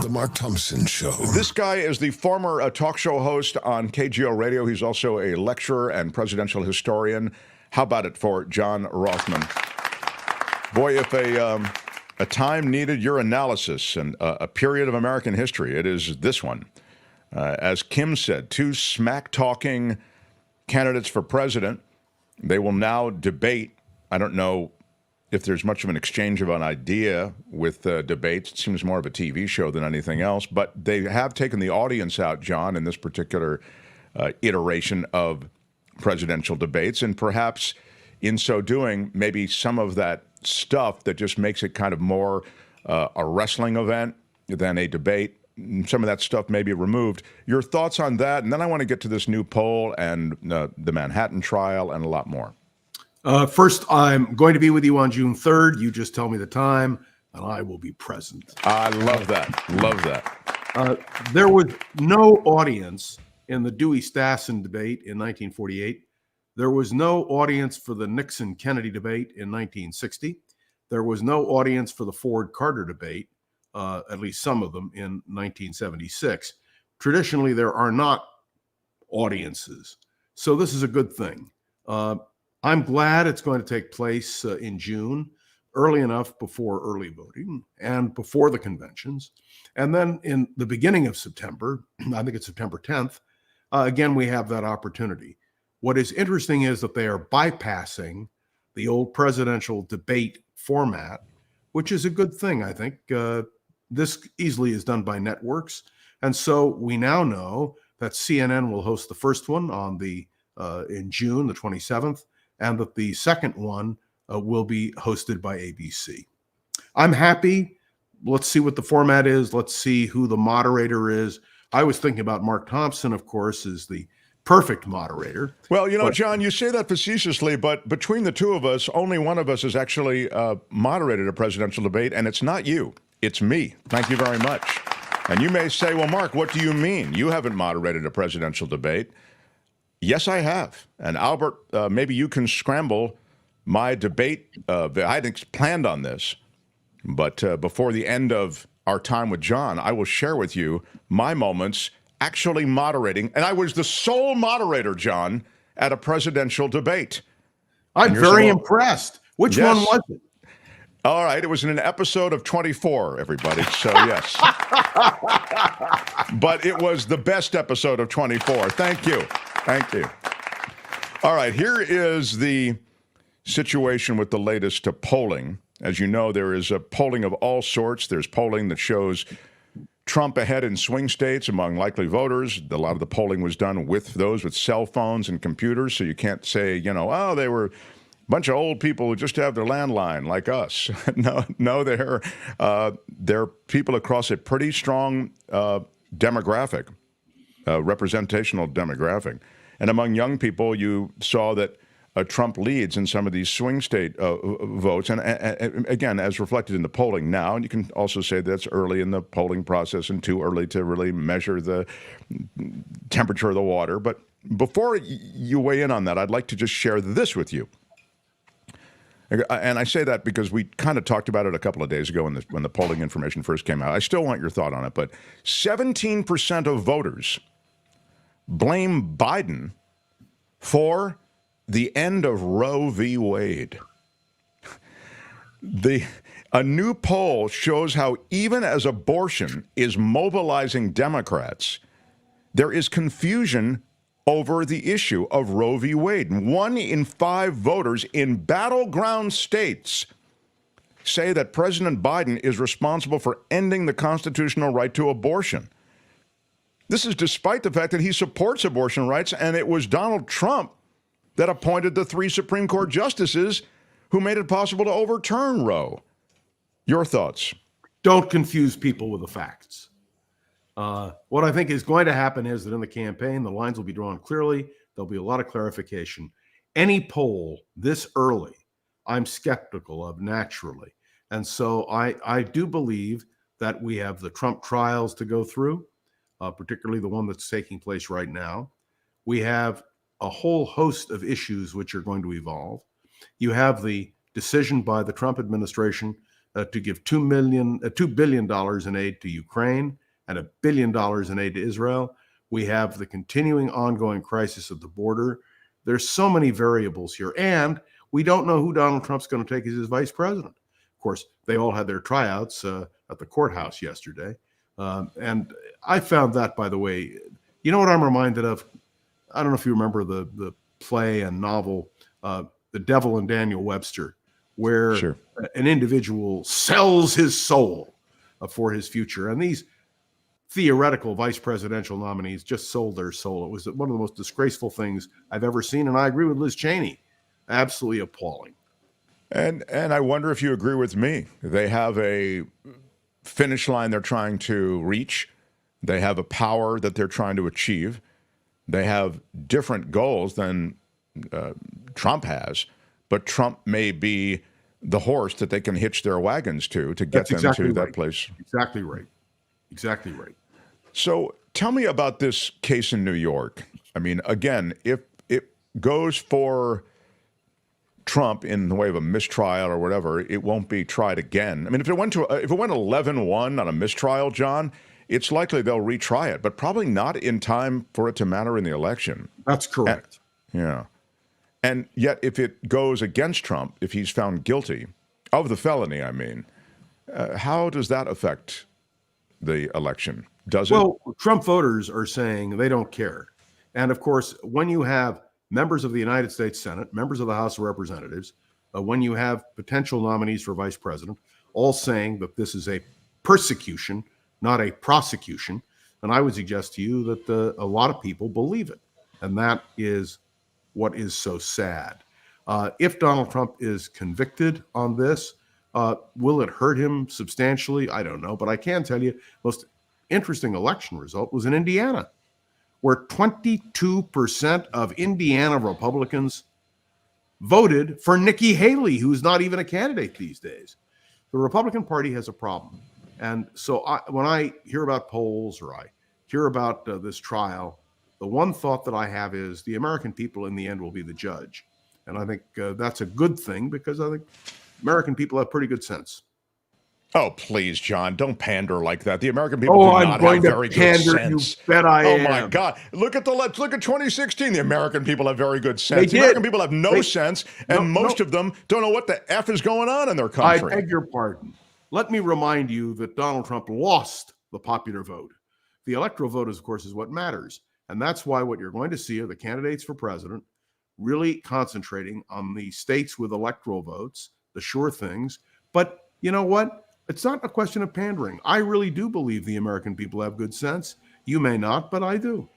The Mark Thompson Show. This guy is the former talk show host on KGO Radio. He's also a lecturer and presidential historian. How about it for John Rothmann? Boy, if a time needed your analysis and a period of American history, it is this one. As Kim said, 2 smack-talking candidates for president. They will now debate. I don't know if there's much of an exchange of an idea with debates. It seems more of a TV show than anything else. But they have taken the audience out, John, in this particular iteration of presidential debates. And perhaps in so doing, maybe some of that stuff that just makes it kind of more a wrestling event than a debate, some of that stuff may be removed. Your thoughts on that? And then I want to get to this new poll and the Manhattan trial and a lot more. First, I'm going to be with you on June 3rd. You just tell me the time, and I will be present. I love that. Love that. There was no audience in the Dewey-Stassen debate in 1948. There was no audience for the Nixon-Kennedy debate in 1960. There was no audience for the Ford-Carter debate. At least some of them, in 1976. Traditionally, there are not audiences. So this is a good thing. I'm glad it's going to take place in June, early enough before early voting and before the conventions. And then in the beginning of September, I think it's September 10th, again, we have that opportunity. What is interesting is that they are bypassing the old presidential debate format, which is a good thing, I think. This easily is done by networks. And so we now know that CNN will host the first one on in June, the 27th, and that the second one will be hosted by ABC. I'm happy. Let's see what the format is. Let's see who the moderator is. I was thinking about Mark Thompson, of course, is the perfect moderator. Well, John, you say that facetiously, but between the two of us, only one of us has actually moderated a presidential debate, and it's not you. It's me. Thank you very much. And you may say, well, Mark, what do you mean? You haven't moderated a presidential debate. Yes, I have. And Albert, maybe you can scramble my debate. I hadn't planned on this, but before the end of our time with John, I will share with you my moments actually moderating. And I was the sole moderator, John, at a presidential debate. I'm very impressed. Which one was it? All right, it was in an episode of 24, everybody, so yes. But it was the best episode of 24. Thank you. Thank you. All right, here is the situation with the latest polling. As you know, there is a polling of all sorts. There's polling that shows Trump ahead in swing states among likely voters. A lot of the polling was done with those with cell phones and computers, so you can't say, they were bunch of old people who just have their landline like us. No, they're people across a pretty strong demographic, representational demographic. And among young people, you saw that Trump leads in some of these swing state votes. And again, as reflected in the polling now, and you can also say that's early in the polling process and too early to really measure the temperature of the water. But before you weigh in on that, I'd like to just share this with you. And I say that because we kind of talked about it a couple of days ago when the polling information first came out. I still want your thought on it, but 17% of voters blame Biden for the end of Roe v. Wade. A new poll shows how even as abortion is mobilizing Democrats, there is confusion over the issue of Roe v. Wade. 1 in 5 voters in battleground states say that President Biden is responsible for ending the constitutional right to abortion. This is despite the fact that he supports abortion rights, and it was Donald Trump that appointed the 3 Supreme Court justices who made it possible to overturn Roe. Your thoughts? Don't confuse people with the facts. What I think is going to happen is that in the campaign, the lines will be drawn clearly. There'll be a lot of clarification. Any poll this early, I'm skeptical of naturally. And so I do believe that we have the Trump trials to go through, particularly the one that's taking place right now. We have a whole host of issues which are going to evolve. You have the decision by the Trump administration to give $2 billion in aid to Ukraine and $1 billion in aid to Israel. We have the continuing ongoing crisis at the border. There's so many variables here. And we don't know who Donald Trump's going to take as his vice president. Of course, they all had their tryouts at the courthouse yesterday. And I found that, by the way, you know what I'm reminded of? I don't know if you remember the play and novel, The Devil and Daniel Webster, where Sure. an individual sells his soul for his future. And these theoretical vice presidential nominees just sold their soul. It was one of the most disgraceful things I've ever seen. And I agree with Liz Cheney. Absolutely appalling. And I wonder if you agree with me. They have a finish line they're trying to reach. They have a power that they're trying to achieve. They have different goals than Trump has, but Trump may be the horse that they can hitch their wagons to get That's them exactly to that right. place. Exactly right. Exactly right. So tell me about this case in New York. I mean, again, if it goes for Trump in the way of a mistrial or whatever, it won't be tried again. I mean, if it went 11-1 on a mistrial, John, it's likely they'll retry it, but probably not in time for it to matter in the election. That's correct. Yeah. And yet, if it goes against Trump, if he's found guilty of the felony, I mean, how does that affect the election? Does it? Well, Trump voters are saying they don't care. And of course, when you have members of the United States Senate, members of the House of Representatives, when you have potential nominees for vice president, all saying that this is a persecution, not a prosecution, and I would suggest to you that a lot of people believe it. And that is what is so sad. If Donald Trump is convicted on this, will it hurt him substantially? I don't know. But I can tell you, most interesting election result was in Indiana, where 22% of Indiana Republicans voted for Nikki Haley, who's not even a candidate these days. The Republican Party has a problem. And so when I hear about polls or I hear about this trial, the one thought that I have is the American people in the end will be the judge. And I think that's a good thing because I think American people have pretty good sense. Oh, please, John, don't pander like that. The American people do not have very good sense. You bet I am. Oh, my God. Look at 2016. The American people have very good sense. The American people have no sense, and most of them don't know what the F is going on in their country. I beg your pardon. Let me remind you that Donald Trump lost the popular vote. The electoral vote, of course, is what matters. And that's why what you're going to see are the candidates for president really concentrating on the states with electoral votes, the sure things. But you know what? It's not a question of pandering. I really do believe the American people have good sense. You may not, but I do.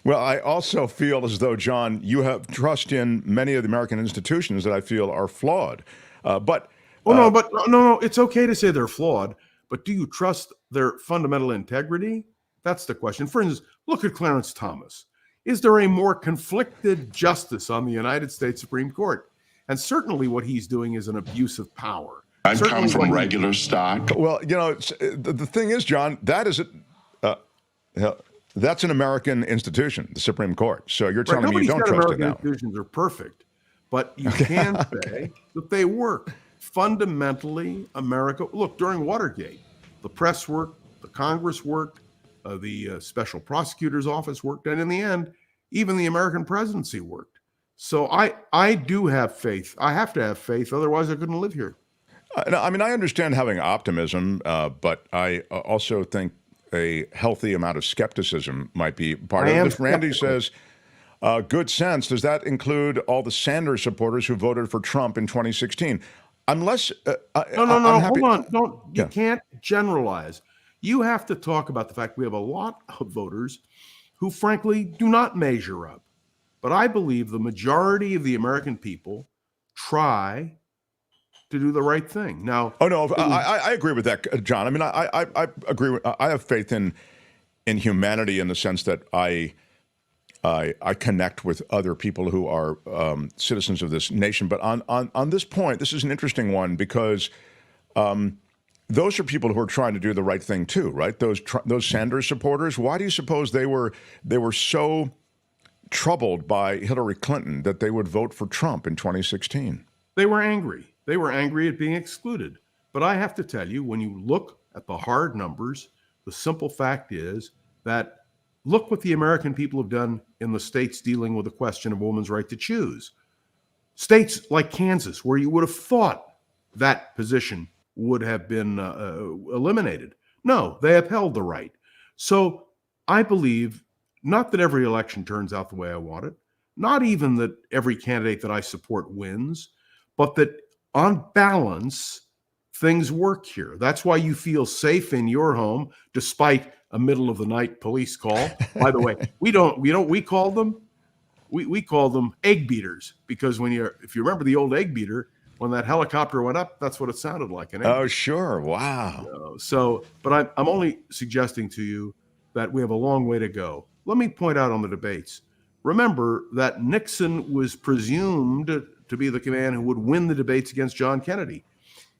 Well, I also feel as though, John, you have trust in many of the American institutions that I feel are flawed. No, it's okay to say they're flawed, but do you trust their fundamental integrity? That's the question. For instance, look at Clarence Thomas. Is there a more conflicted justice on the United States Supreme Court? And certainly what he's doing is an abuse of power. I come from regular stock. Well, the thing is, John, that's an American institution, the Supreme Court. So you're telling me you don't trust American it now. Institutions are perfect, but you can say that they work. Fundamentally, America, look, during Watergate, the press worked, the Congress worked, the special prosecutor's office worked, and in the end, even the American presidency worked. So I do have faith. I have to have faith, otherwise I couldn't live here. I mean, I understand having optimism, but I also think a healthy amount of skepticism might be part of it. If Randy says good sense, does that include all the Sanders supporters who voted for Trump in 2016? Unless no, hold on. You can't generalize. You have to talk about the fact we have a lot of voters who frankly do not measure up. But I believe the majority of the American people try to do the right thing. Now, I agree with that, John. I mean, I agree. I have faith in humanity in the sense that I connect with other people who are citizens of this nation. But on this point, this is an interesting one because those are people who are trying to do the right thing too, right? Those Sanders supporters. Why do you suppose they were so troubled by Hillary Clinton that they would vote for Trump in 2016? They were angry. They were angry at being excluded. But I have to tell you, when you look at the hard numbers, the simple fact is that look what the American people have done in the states dealing with the question of women's right to choose. States like Kansas, where you would have thought that position would have been eliminated. No, they upheld the right. So I believe not that every election turns out the way I want it, not even that every candidate that I support wins, but that on balance, things work here. That's why you feel safe in your home, despite a middle of the night police call. By the way, we call them egg beaters, because if you remember the old egg beater, when that helicopter went up, that's what it sounded like. Oh, sure. Wow. But I'm only suggesting to you that we have a long way to go. Let me point out on the debates. Remember that Nixon was presumed to be the man who would win the debates against John Kennedy.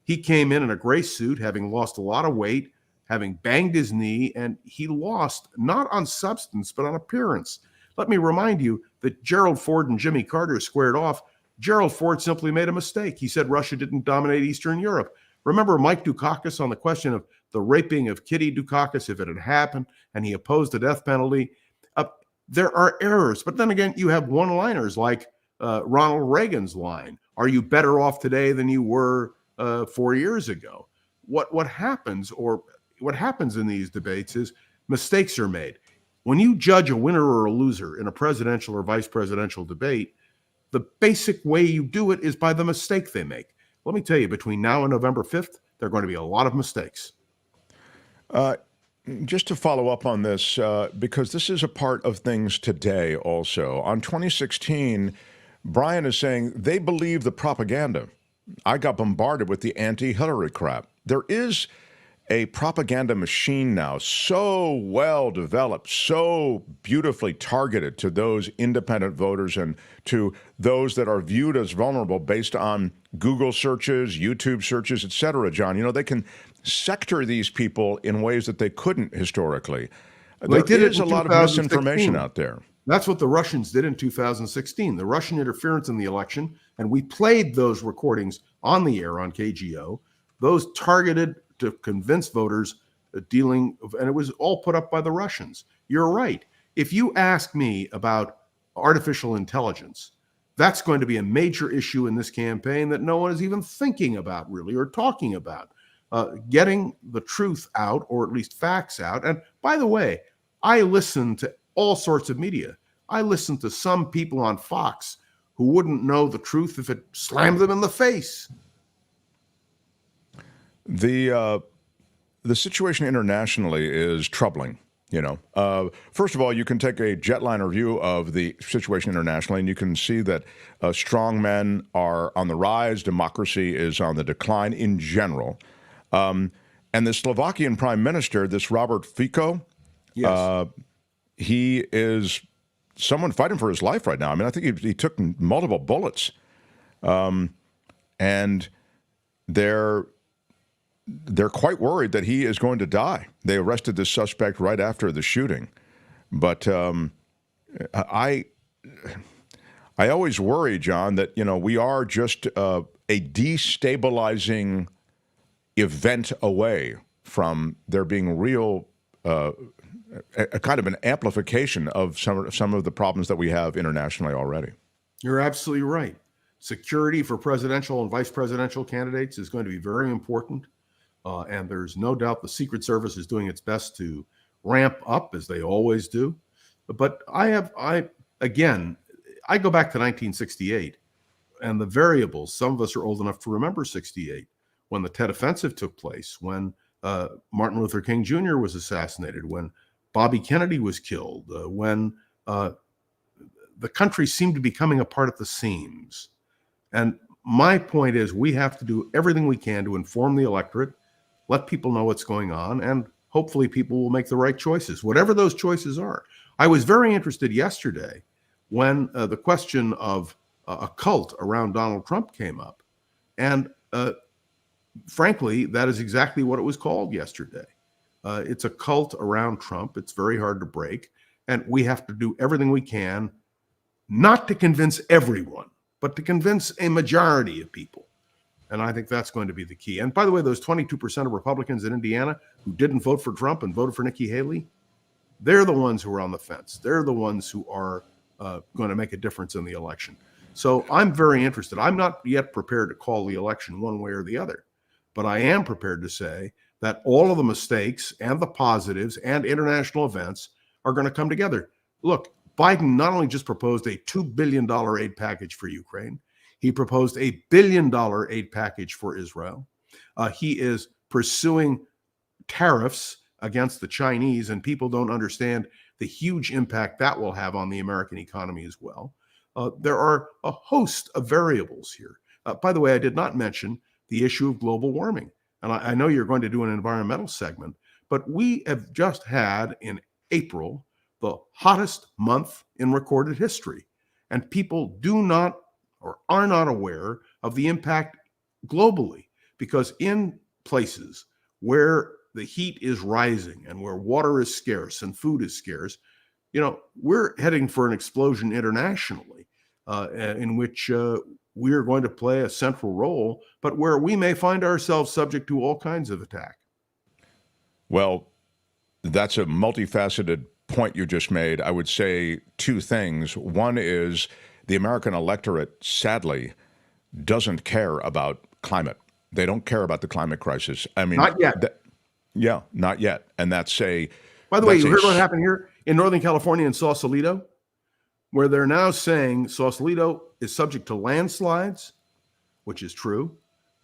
He came in a gray suit, having lost a lot of weight, having banged his knee, and he lost not on substance, but on appearance. Let me remind you that Gerald Ford and Jimmy Carter squared off. Gerald Ford simply made a mistake. He said Russia didn't dominate Eastern Europe. Remember Mike Dukakis on the question of the raping of Kitty Dukakis, if it had happened, and he opposed the death penalty. There are errors, but then again, you have one-liners like Ronald Reagan's line, "Are you better off today than you were 4 years ago?" What happens in these debates is mistakes are made. When you judge a winner or a loser in a presidential or vice presidential debate, the basic way you do it is by the mistake they make. Let me tell you, between now and November 5th, there are going to be a lot of mistakes. Just to follow up on this, because this is a part of things today also. On 2016, Brian is saying they believe the propaganda. I got bombarded with the anti-Hillary crap. There is a propaganda machine now, so well developed, so beautifully targeted to those independent voters and to those that are viewed as vulnerable based on Google searches, YouTube searches, et cetera, John. You know, they can sector these people in ways that they couldn't historically. There is a lot of misinformation out there. That's what the Russians did in 2016. The Russian interference in the election, and we played those recordings on the air on KGO, those targeted to convince voters and it was all put up by the Russians. You're right. If you ask me about artificial intelligence, that's going to be a major issue in this campaign that no one is even thinking about really or talking about. Getting the truth out, or at least facts out. And by the way, I listen to all sorts of media. I listen to some people on Fox who wouldn't know the truth if it slammed them in the face. The situation internationally is troubling. First of all, you can take a jetliner view of the situation internationally, and you can see that strong men are on the rise. Democracy is on the decline in general. And the Slovakian prime minister, this Robert Fico, Yes. he is someone fighting for his life right now. I mean, I think he took multiple bullets. And they're quite worried that he is going to die. They arrested the suspect right after the shooting. But I always worry, John, that, we are just a destabilizing event away from there being real, a kind of an amplification of some of the problems that we have internationally already. You're absolutely right. Security for presidential and vice presidential candidates is going to be very important. And there's no doubt the Secret Service is doing its best to ramp up, as they always do. But I go back to 1968 and the variables. Some of us are old enough to remember 68, when the Tet Offensive took place, when Martin Luther King Jr. was assassinated, when Bobby Kennedy was killed, when the country seemed to be coming apart at the seams. And my point is, we have to do everything we can to inform the electorate, let people know what's going on, and hopefully people will make the right choices, whatever those choices are. I was very interested yesterday when the question of a cult around Donald Trump came up. And frankly, that is exactly what it was called yesterday. It's a cult around Trump. It's very hard to break. And we have to do everything we can, not to convince everyone, but to convince a majority of people. And I think that's going to be the key. And by the way, those 22% of Republicans in Indiana who didn't vote for Trump and voted for Nikki Haley, they're the ones who are on the fence. They're the ones who are going to make a difference in the election. So I'm very interested. I'm not yet prepared to call the election one way or the other, but I am prepared to say that all of the mistakes and the positives and international events are going to come together. Look, Biden not only just proposed a $2 billion aid package for Ukraine, he proposed a $1 billion aid package for Israel. He is pursuing tariffs against the Chinese, and people don't understand the huge impact that will have on the American economy as well. There are a host of variables here. By the way, I did not mention the issue of global warming. And I know you're going to do an environmental segment, but we have just had in April the hottest month in recorded history. And people do not or are not aware of the impact globally, because in places where the heat is rising and where water is scarce and food is scarce, we're heading for an explosion internationally in which we are going to play a central role, but where we may find ourselves subject to all kinds of attack. Well, that's a multifaceted point you just made. I would say two things. One is the American electorate, sadly, doesn't care about climate. They don't care about the climate crisis. I mean, not yet. Yeah, not yet. And that's by the way, you heard what happened here in Northern California in Sausalito, where they're now saying Sausalito is subject to landslides, which is true.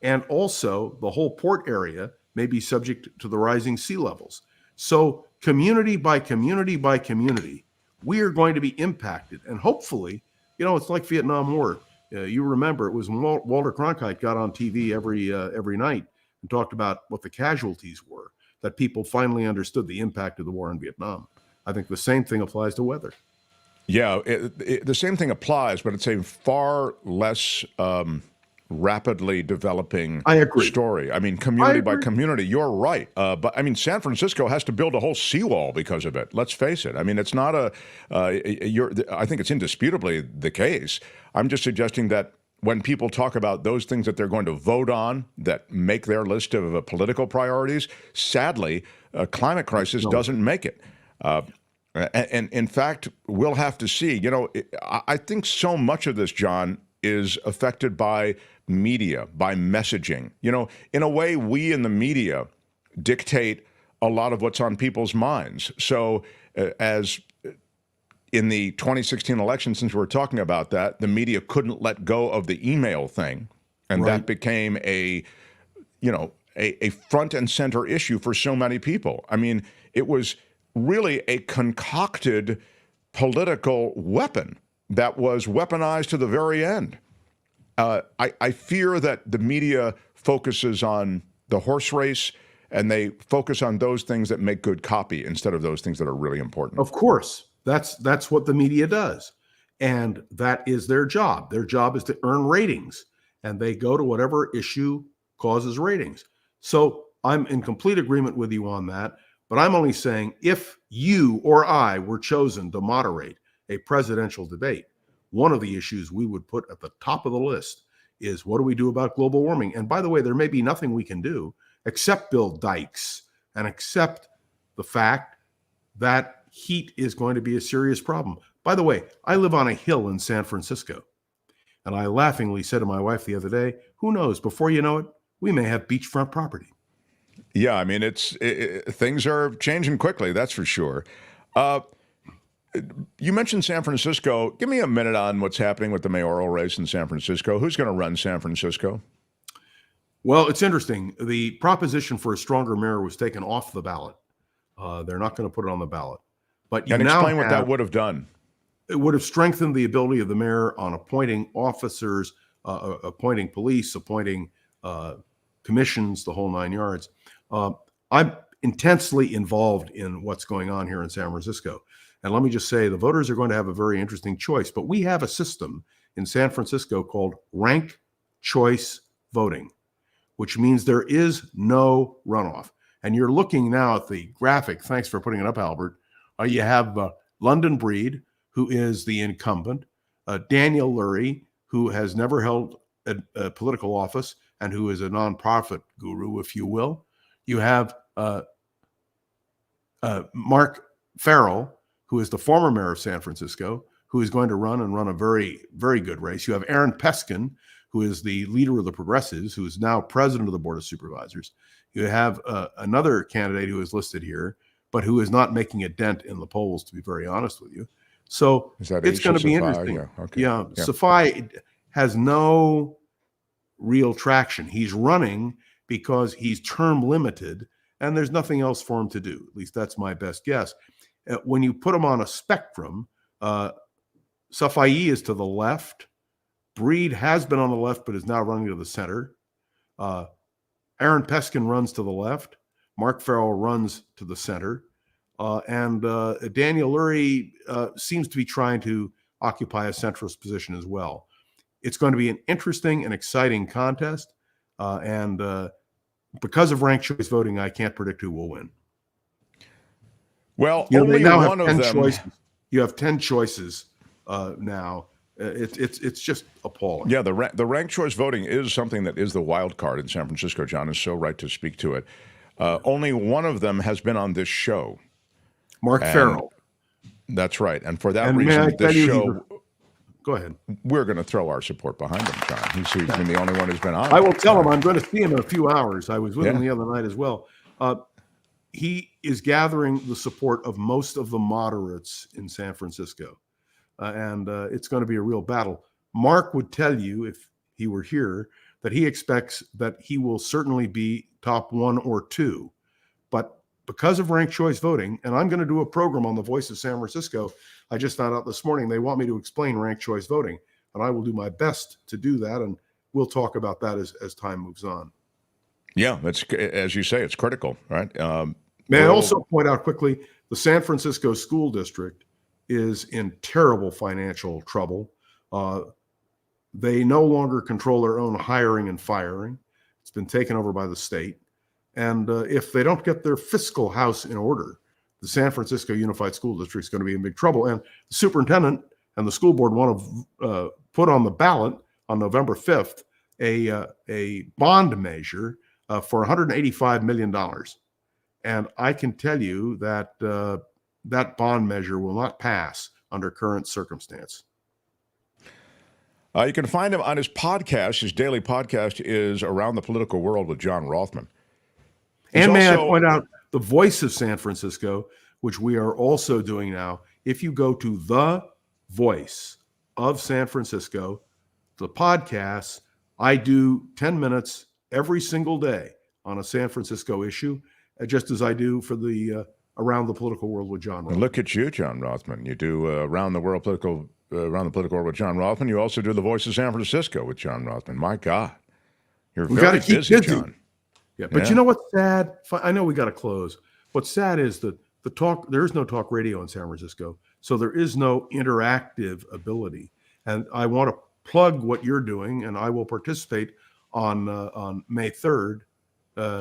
And also the whole port area may be subject to the rising sea levels. So community by community by community, we are going to be impacted. And hopefully, it's like Vietnam War. You remember it was when Walter Cronkite got on TV every night and talked about what the casualties were, that people finally understood the impact of the war in Vietnam. I think the same thing applies to weather. Yeah, the same thing applies, but it's a far less rapidly developing story. I mean, community by community, you're right. But I mean, San Francisco has to build a whole seawall because of it. Let's face it. I mean, it's not I think it's indisputably the case. I'm just suggesting that when people talk about those things that they're going to vote on that make their list of political priorities, sadly, climate crisis doesn't make it. And in fact, we'll have to see. I think so much of this, John, is affected by media, by messaging. In a way, we in the media dictate a lot of what's on people's minds. So as in the 2016 election, since we're talking about that, the media couldn't let go of the email thing. And that became a front and center issue for so many people. I mean, it was really a concocted political weapon that was weaponized to the very end. I fear that the media focuses on the horse race and they focus on those things that make good copy instead of those things that are really important. Of course, that's what the media does. And that is their job. Their job is to earn ratings, and they go to whatever issue causes ratings. So I'm in complete agreement with you on that, but I'm only saying if you or I were chosen to moderate a presidential debate, one of the issues we would put at the top of the list is what do we do about global warming? And by the way, there may be nothing we can do except build dikes and accept the fact that heat is going to be a serious problem. By the way, I live on a hill in San Francisco, and I laughingly said to my wife the other day, who knows, before you know it, we may have beachfront property. Yeah, I mean, things are changing quickly, that's for sure. You mentioned San Francisco. Give me a minute on what's happening with the mayoral race in San Francisco. Who's going to run San Francisco? Well, it's interesting. The proposition for a stronger mayor was taken off the ballot. They're not going to put it on the ballot. But you now explain what that would have done. It would have strengthened the ability of the mayor on appointing officers, appointing police, appointing commissions, the whole 9 yards. I'm intensely involved in what's going on here in San Francisco. And let me just say, the voters are going to have a very interesting choice. But we have a system in San Francisco called ranked choice voting, which means there is no runoff. And you're looking now at the graphic. Thanks for putting it up, Albert. You have London Breed, who is the incumbent, Daniel Lurie, who has never held a political office and who is a nonprofit guru, if you will. You have Mark Farrell, who is the former mayor of San Francisco, who is going to run a very, very good race. You have Aaron Peskin, who is the leader of the Progressives, who is now president of the Board of Supervisors. You have another candidate who is listed here, but who is not making a dent in the polls, to be very honest with you. So it's going to be interesting. Yeah, okay. Yeah, Safai has no real traction. He's running because he's term limited, and there's nothing else for him to do. At least that's my best guess. When you put him on a spectrum, Safai is to the left. Breed has been on the left, but is now running to the center. Aaron Peskin runs to the left. Mark Farrell runs to the center. And Daniel Lurie seems to be trying to occupy a centrist position as well. It's going to be an interesting and exciting contest. And because of ranked choice voting, I can't predict who will win. Well, only one of them. Choices. You have 10 choices now. It's just appalling. Yeah, the ranked choice voting is something that is the wild card in San Francisco. John is so right to speak to it. Only one of them has been on this show. Mark Farrell. That's right. And for that reason, this show... Go ahead. We're going to throw our support behind him, John. He's been the only one who's been on. I will tell him I'm going to see him in a few hours. I was with him the other night as well. He is gathering the support of most of the moderates in San Francisco. And it's going to be a real battle. Mark would tell you, if he were here, that he expects that he will certainly be top 1 or 2. But because of ranked choice voting, and I'm going to do a program on the Voice of San Francisco, I just found out this morning they want me to explain ranked choice voting, and I will do my best to do that, and we'll talk about that as time moves on. Yeah, that's, as you say, it's critical, right? May I also point out quickly, the San Francisco School District is in terrible financial trouble. They no longer control their own hiring and firing. It's been taken over by the state. And if they don't get their fiscal house in order, the San Francisco Unified School District is going to be in big trouble. And the superintendent and the school board want to put on the ballot on November 5th a bond measure for $185 million. And I can tell you that that bond measure will not pass under current circumstance. You can find him on his podcast. His daily podcast is Around the Political World with John Rothmann. And may I point out the Voice of San Francisco, which we are also doing now. If you go to the Voice of San Francisco, the podcast, I do 10 minutes every single day on a San Francisco issue, just as I do for the Around the Political World with John Rothmann. Look at you, John Rothmann. You do Around the Political World with John Rothmann. You also do The Voice of San Francisco with John Rothmann. My God. You're We very gotta keep busy, busy. John. Yeah, but you know what's sad? I know we got to close. What's sad is that there is no talk radio in San Francisco, so there is no interactive ability. And I want to plug what you're doing, and I will participate on May 3rd,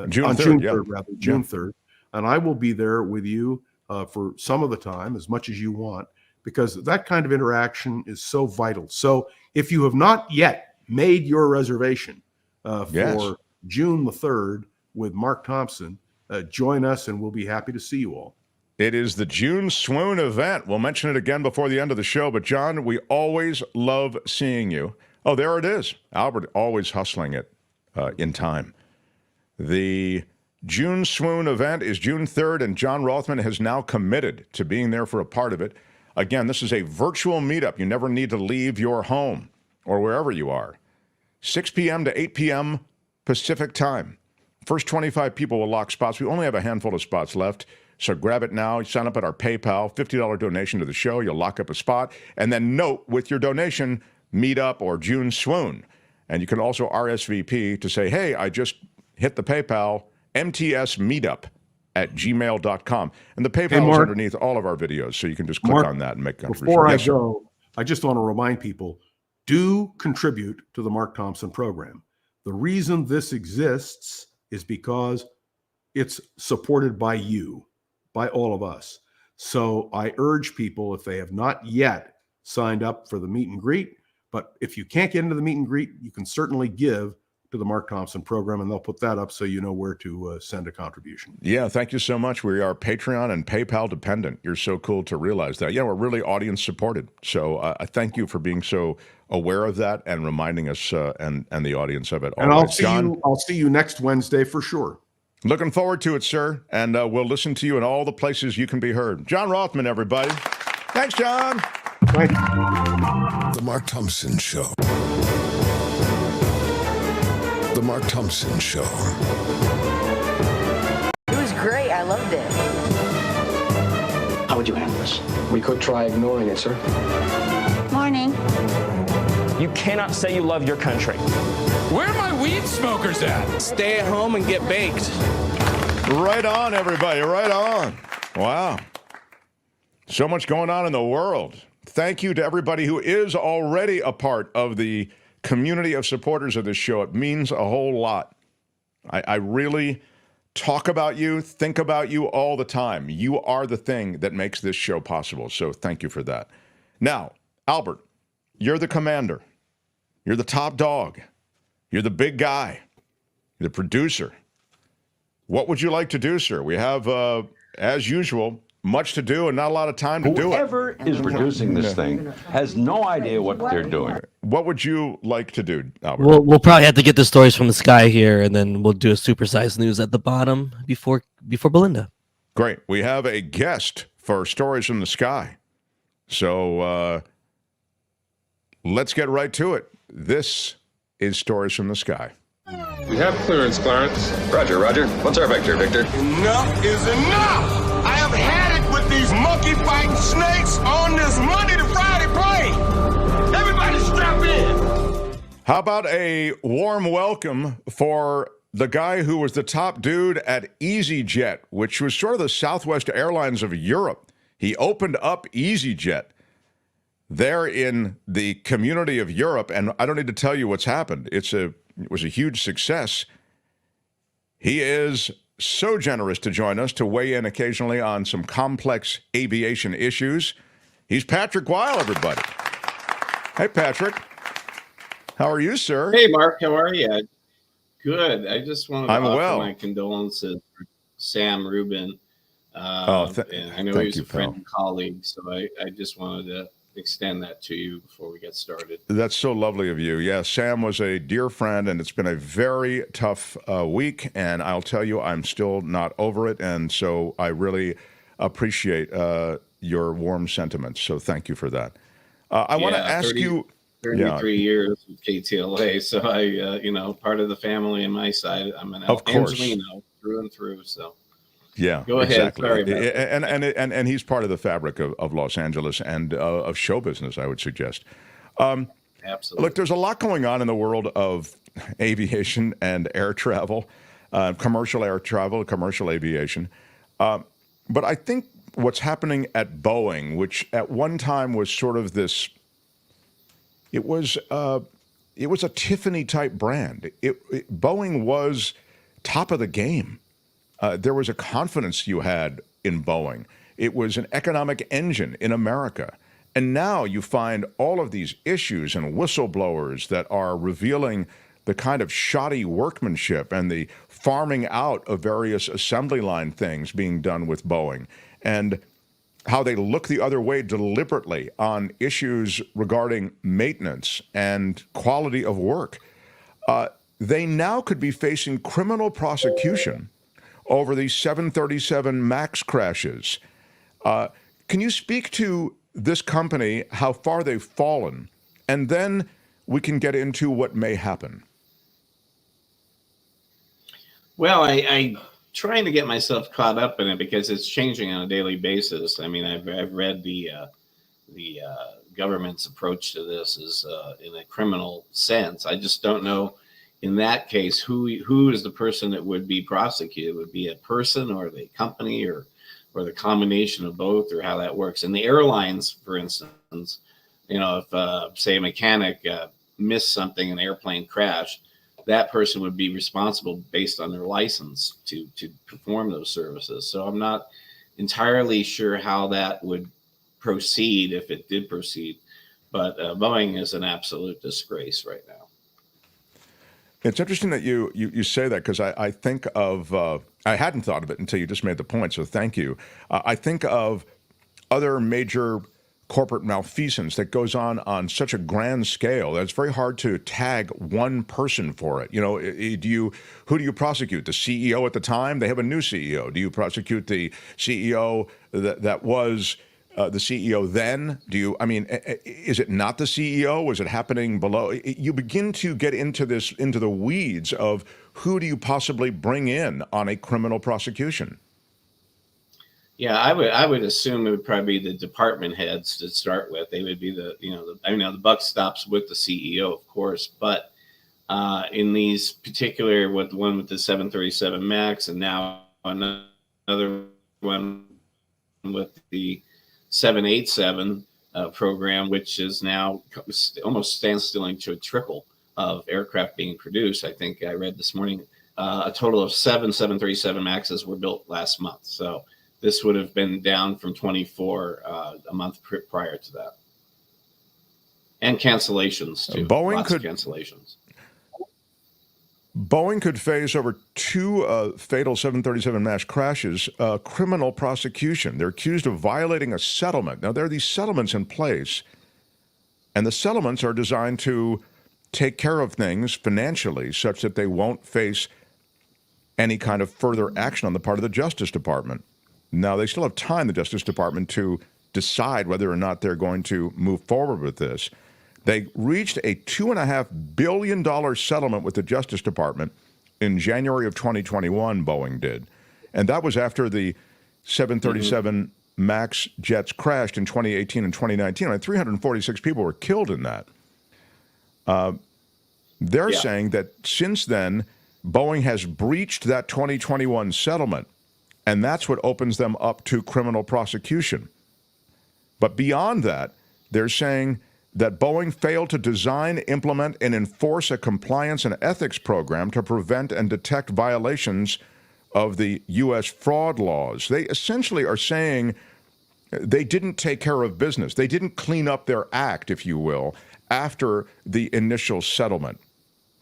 June 3rd, and I will be there with you for some of the time, as much as you want, because that kind of interaction is so vital. So if you have not yet made your reservation for June the 3rd with Mark Thompson, join us, and we'll be happy to see you all. It is the June Swoon event. We'll mention it again before the end of the show. But, John, we always love seeing you. Oh, there it is. Albert always hustling it in time. The June Swoon event is June 3rd, and John Rothmann has now committed to being there for a part of it. Again, this is a virtual meetup. You never need to leave your home or wherever you are. 6 p.m. to 8 p.m. Pacific time. First 25 people will lock spots. We only have a handful of spots left. So grab it now. Sign up at our PayPal, $50 donation to the show. You'll lock up a spot. And then note with your donation, Meetup or June Swoon. And you can also RSVP to say, hey, I just hit the PayPal, mtsmeetup@gmail.com. And the PayPal is underneath all of our videos. So you can just click on that and make a contribution. Before I go, I just want to remind people, do contribute to the Mark Thompson program. The reason this exists is because it's supported by you, by all of us. So I urge people, if they have not yet signed up for the meet and greet, but if you can't get into the meet and greet, you can certainly give to the Mark Thompson program, and they'll put that up so you know where to send a contribution. Yeah, thank you so much. We are Patreon and PayPal dependent. You're so cool to realize that. Yeah, we're really audience supported. So I thank you for being so aware of that and reminding us and the audience of it. And I'll see you next Wednesday for sure. Looking forward to it, sir. And we'll listen to you in all the places you can be heard. John Rothmann, everybody. Thanks, John. Thank you. The Mark Thompson Show. The Mark Thompson Show. It was great. I loved it. How would you handle this? We could try ignoring it, sir. Morning. You cannot say you love your country. Where are my weed smokers at? Stay at home and get baked. Right on, everybody. Right on. Wow. So much going on in the world. Thank you to everybody who is already a part of the community of supporters of this show. It means a whole lot. I really talk about you, think about you all the time. You are the thing that makes this show possible. So thank you for that. Now, Albert, you're the commander. You're the top dog. You're the big guy. You're the producer. What would you like to do, sir? We have, as usual, much to do and not a lot of time to do it. Whoever is producing this thing has no idea what they're doing. What would you like to do, Albert? We'll probably have to get the stories from the sky here, and then we'll do a supersized news at the bottom before Belinda. Great. We have a guest for Stories from the Sky. So let's get right to it. This is Stories from the Sky. We have clearance, Clarence. Roger, Roger. What's our vector, Victor? Enough is enough! I have had it with these monkey-fighting snakes on this Monday to Friday plane! Everybody strap in! How about a warm welcome for the guy who was the top dude at EasyJet, which was sort of the Southwest Airlines of Europe. He opened up EasyJet there in the community of Europe, and I don't need to tell you what's happened. It was a huge success. He is so generous to join us to weigh in occasionally on some complex aviation issues. He's Patrick Weil, everybody. Hey, Patrick. How are you, sir? Hey, Mark. How are you? Good. I just wanted to offer my well. condolences for Sam Rubin. And I know he was a friend and colleague, so I just wanted to extend that to you before we get started. That's so lovely of you. Yeah, Sam was a dear friend, and it's been a very tough week, and I'll tell you, I'm still not over it, and so I really appreciate your warm sentiments, so thank you for that. I want to ask you... 33 years with KTLA, so I, part of the family on my side, I'm an Angelino through and through, so... Yeah, Go ahead. exactly. Sorry about that. And he's part of the fabric of Los Angeles and of show business, I would suggest. Absolutely. Look, there's a lot going on in the world of aviation and air travel, commercial air travel, commercial aviation. But I think what's happening at Boeing, which at one time was sort of this, it was a Tiffany type brand. Boeing was top of the game. There was a confidence you had in Boeing. It was an economic engine in America. And now you find all of these issues and whistleblowers that are revealing the kind of shoddy workmanship and the farming out of various assembly line things being done with Boeing, and how they look the other way deliberately on issues regarding maintenance and quality of work. They now could be facing criminal prosecution over these 737 MAX crashes. Can you speak to this company, how far they've fallen, and then we can get into what may happen? Well, I'm trying to get myself caught up in it because it's changing on a daily basis. I mean, I've read the government's approach to this is in a criminal sense. I just don't know in that case who is the person that would be prosecuted. Would it be a person or the company or the combination of both, or how that works? And the airlines, for instance, if say a mechanic missed something, an airplane crash, that person would be responsible based on their license to perform those services. So I'm not entirely sure how that would proceed if it did proceed. But Boeing is an absolute disgrace right now. It's interesting that you say that, because I think of, I hadn't thought of it until you just made the point, so thank you. I think of other major corporate malfeasance that goes on such a grand scale that it's very hard to tag one person for it. Who do you prosecute? The CEO at the time? They have a new CEO. Do you prosecute the CEO that was the CEO then? Is it not the CEO? Was it happening below? You begin to get into the weeds of who do you possibly bring in on a criminal prosecution? Yeah, I would assume it would probably be the department heads to start with. They would be the buck stops with the CEO, of course, but in these particular, with the one with the 737 MAX, and now another one with the 787 program, which is now almost standstilling to a trickle of aircraft being produced. I think I read this morning a total of 7 737 MAXs were built last month. So this would have been down from 24 a month prior to that. And cancellations too. Lots of cancellations. Boeing could face over 2 fatal 737 MAX crashes, criminal prosecution. They're accused of violating a settlement. Now, there are these settlements in place, and the settlements are designed to take care of things financially such that they won't face any kind of further action on the part of the Justice Department. Now, they still have time, the Justice Department, to decide whether or not they're going to move forward with this. They reached a $2.5 billion settlement with the Justice Department in January of 2021, Boeing did. And that was after the 737 MAX jets crashed in 2018 and 2019. 346 people were killed in that. They're saying that since then, Boeing has breached that 2021 settlement, and that's what opens them up to criminal prosecution. But beyond that, they're saying that Boeing failed to design, implement, and enforce a compliance and ethics program to prevent and detect violations of the U.S. fraud laws. They essentially are saying they didn't take care of business. They didn't clean up their act, if you will, after the initial settlement.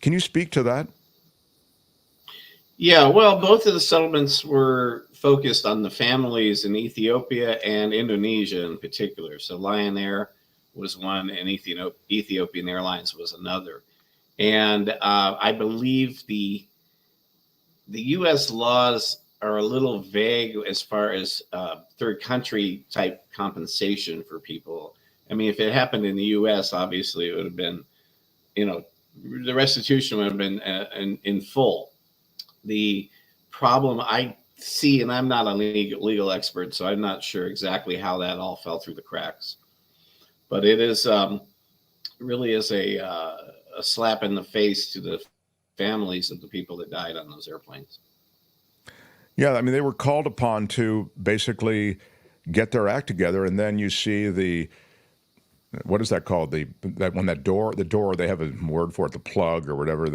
Can you speak to that? Yeah, well, both of the settlements were focused on the families in Ethiopia and Indonesia in particular. So Lion Air was one, and Ethiopian Airlines was another. And I believe the U.S. laws are a little vague as far as third country type compensation for people. I mean, if it happened in the U.S., obviously it would have been, the restitution would have been in full. The problem I see, and I'm not a legal expert, so I'm not sure exactly how that all fell through the cracks. But it is really is a slap in the face to the families of the people that died on those airplanes. Yeah, I mean, they were called upon to basically get their act together, and then you see the, what is that called? The door, they have a word for it, the plug or whatever.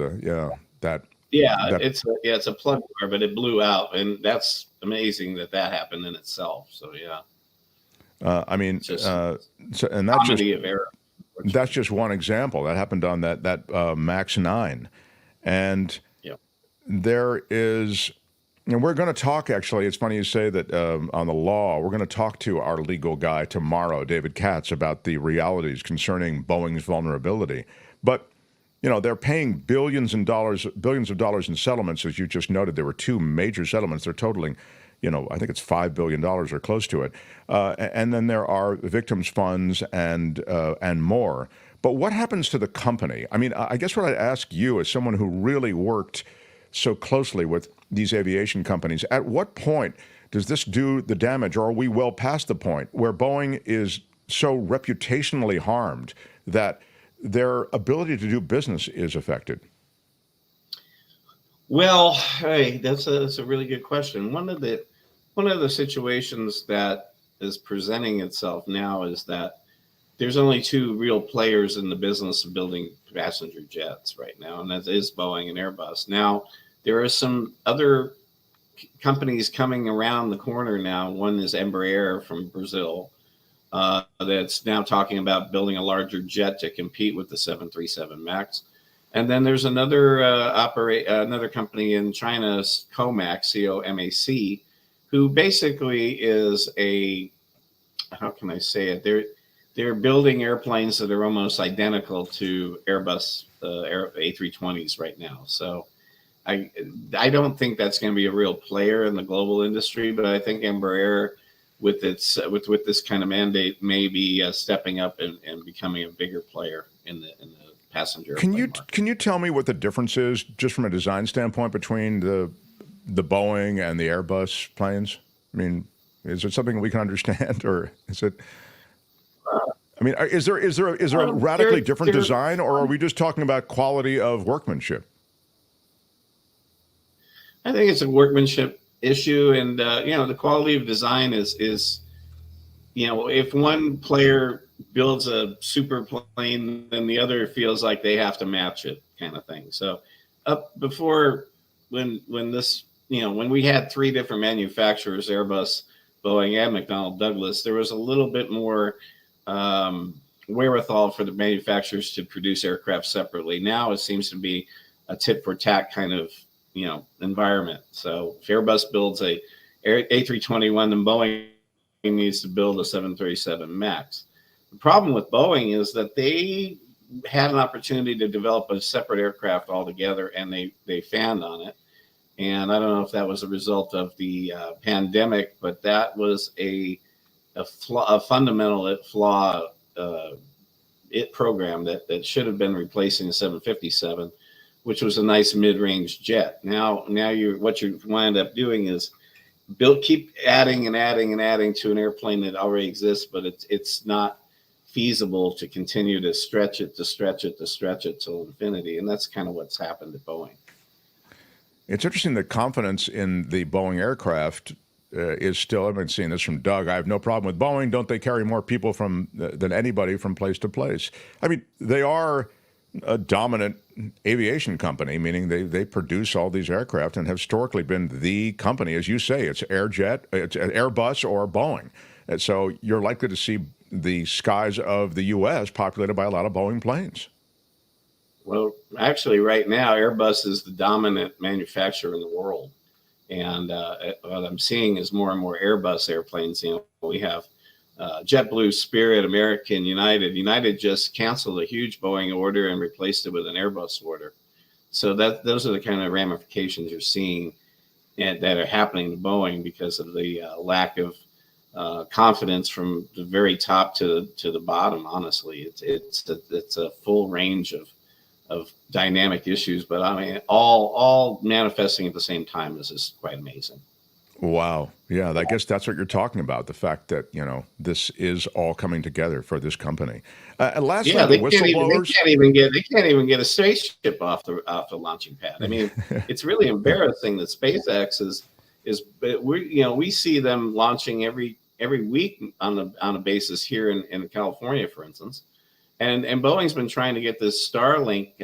It's a plug door, but it blew out, and that's amazing that happened in itself. So yeah, and that's just one example. That happened on that Max 9, and there is. And we're going to talk, actually, it's funny you say that on the law, we're going to talk to our legal guy tomorrow, David Katz, about the realities concerning Boeing's vulnerability. But, they're paying billions of dollars in settlements. As you just noted, there were 2 major settlements. They're totaling, I think it's $5 billion or close to it. And then there are victims' funds and more. But what happens to the company? I mean, I guess what I'd ask you as someone who really worked so closely with these aviation companies, at what point does this do the damage, or are we well past the point where Boeing is so reputationally harmed that their ability to do business is affected? Well, hey, that's a really good question. One of the situations that is presenting itself now is that there's only 2 real players in the business of building passenger jets right now, and that is Boeing and Airbus. Now, there are some other companies coming around the corner now. One is Embraer from Brazil, that's now talking about building a larger jet to compete with the 737 MAX. And then there's another another company in China, Comac, C-O-M-A-C, who basically is how can I say it? They're building airplanes that are almost identical to Airbus A320s right now. So I don't think that's going to be a real player in the global industry, but I think Embraer, with this kind of mandate, may be stepping up and becoming a bigger player in the passenger. Can you tell me what the difference is, just from a design standpoint, between the Boeing and the Airbus planes? I mean, is it something we can understand, or is it? I mean, is there a radically different design, or are we just talking about quality of workmanship? I think it's a workmanship issue, and the quality of design is if one player builds a super plane, then the other feels like they have to match it, kind of thing. So up before, when we had 3 different manufacturers, Airbus, Boeing, and McDonnell Douglas, there was a little bit more wherewithal for the manufacturers to produce aircraft separately. Now it seems to be a tit for tat kind of environment. So if Airbus builds a A321, then Boeing needs to build a 737 MAX. The problem with Boeing is that they had an opportunity to develop a separate aircraft altogether, and they fanned on it. And I don't know if that was a result of the pandemic, but that was a fundamental flaw program that should have been replacing the 757, which was a nice mid-range jet. Now what you wind up doing is keep adding and adding and adding to an airplane that already exists, but it's not feasible to continue to stretch it till infinity. And that's kind of what's happened at Boeing. It's interesting that confidence in the Boeing aircraft is still, I've been seeing this from Doug, I have no problem with Boeing. Don't they carry more people than anybody from place to place? I mean, they are a dominant aviation company, meaning they produce all these aircraft and have historically been the company. As you say, it's it's Airbus or Boeing. And so you're likely to see the skies of the U.S. populated by a lot of Boeing planes. Well, actually, right now, Airbus is the dominant manufacturer in the world. And what I'm seeing is more and more Airbus airplanes. We have JetBlue, Spirit, American, United. United just canceled a huge Boeing order and replaced it with an Airbus order. So those are the kind of ramifications you're seeing that are happening to Boeing because of the lack of confidence from the very top to the bottom. Honestly, it's a full range of dynamic issues, but I mean, all manifesting at the same time is just quite amazing. Wow. Yeah, I guess that's what you're talking about. The fact that, this is all coming together for this company. Lastly, Yeah, the whistleblowers. They can't even get a spaceship off the launching pad. I mean, it's really embarrassing that SpaceX is we see them launching every week on a basis here in California, for instance. And Boeing's been trying to get this Starlink,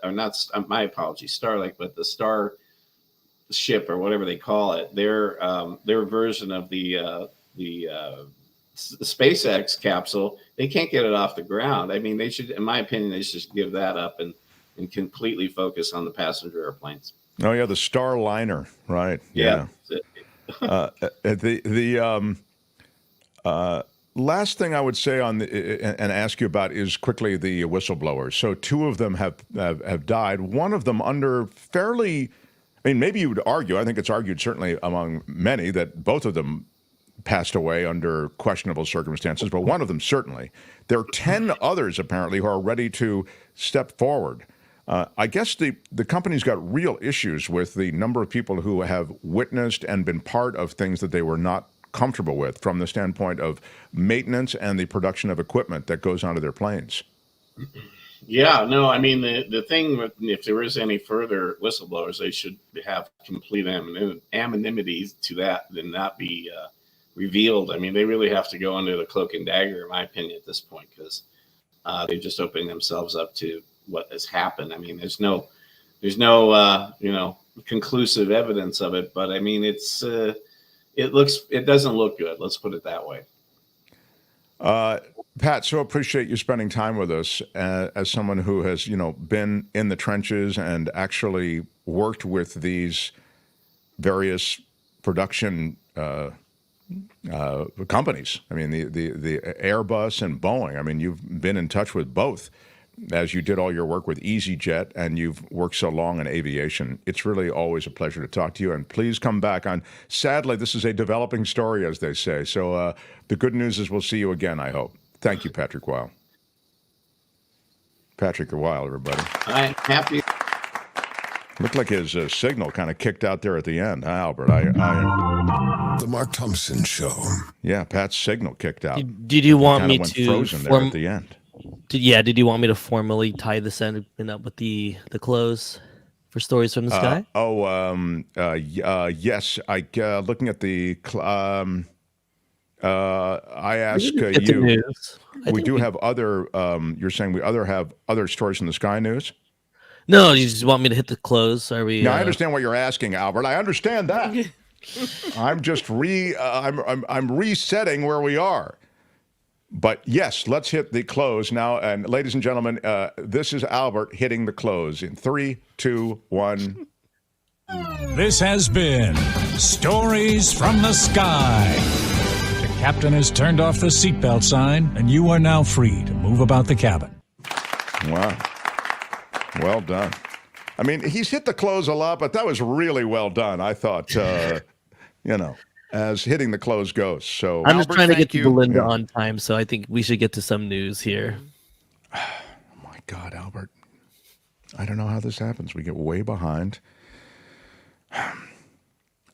or not, my apologies, Starlink, but the Star ship or whatever they call it, their version of the SpaceX capsule. They can't get it off the ground. I mean, they should, in my opinion, they should give that up and completely focus on the passenger airplanes. Oh yeah, the Starliner, right? Yeah. Last thing I would say and ask you about is quickly the whistleblowers. So 2 of them have died. One of them under fairly, I mean, maybe you would argue, I think it's argued certainly among many, that both of them passed away under questionable circumstances, but one of them certainly. There are 10 others apparently who are ready to step forward. I guess the company's got real issues with the number of people who have witnessed and been part of things that they were not comfortable with from the standpoint of maintenance and the production of equipment that goes onto their planes. Yeah, no, I mean, the thing with, if there is any further whistleblowers, they should have complete anonymity to that and not be revealed. I mean, they really have to go under the cloak and dagger, in my opinion, at this point, because they're just opening themselves up to what has happened. I mean, there's no conclusive evidence of it, but I mean, it doesn't look good. Let's put it that way. Pat, so appreciate you spending time with us as someone who has, been in the trenches and actually worked with these various production companies. I mean, the Airbus and Boeing. I mean, you've been in touch with both, as you did all your work with EasyJet, and you've worked so long in aviation. It's really always a pleasure to talk to you, and please come back on. Sadly, this is a developing story, as they say. So the good news is we'll see you again, I hope. Thank you, Patrick Weil. Patrick Weil, everybody. I'm happy. Looked like his signal kind of kicked out there at the end, huh, Albert? The Mark Thompson Show. Yeah, Pat's signal kicked out. Did you want me went to frozen there at the end? Did you want me to formally tie this end up with the close for Stories from the Sky? Yes. Looking at the, I ask you. We do have other. You're saying we have other Stories from the Sky news? No, you just want me to hit the close? Are we? No, I understand what you're asking, Albert. I understand that. I'm just I'm resetting where we are. But yes, let's hit the close now. And ladies and gentlemen, this is Albert hitting the close in 3, 2, 1. This has been Stories from the Sky. The captain has turned off the seatbelt sign, and you are now free to move about the cabin. Wow. Well done. I mean, he's hit the close a lot, but that was really well done. I thought, as hitting the close goes. So I'm just trying to get to Belinda on time, so I think we should get to some news here. Oh my God, Albert. I don't know how this happens. We get way behind.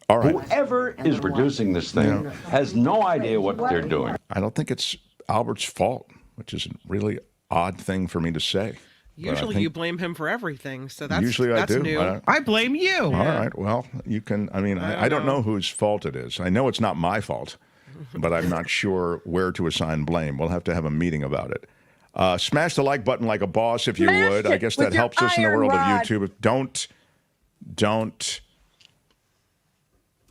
All right. Whoever is producing this thing has no idea what they're doing. I don't think it's Albert's fault, which is a really odd thing for me to say. Usually you blame him for everything, so that's usually that's I do. new. I blame you. All right. Well, you can. I mean, I don't know whose fault it is. I know it's not my fault, but I'm not sure where to assign blame. We'll have to have a meeting about it. Smash the like button like a boss, if you would. I guess that helps us in the world of YouTube. Don't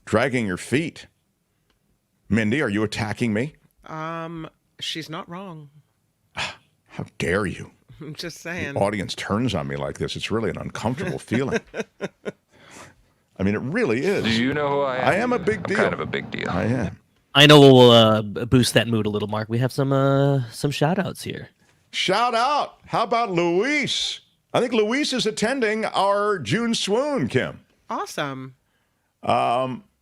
dragging your feet. Mindy, are you attacking me? She's not wrong. How dare you? I'm just saying. The audience turns on me like this. It's really an uncomfortable feeling. I mean, it really is. Do you know who I am? I am a big deal. Kind of a big deal. I am. I know we'll boost that mood a little, Mark. We have some shout outs here. Shout out. How about Luis? I think Luis is attending our June swoon, Kim. Awesome.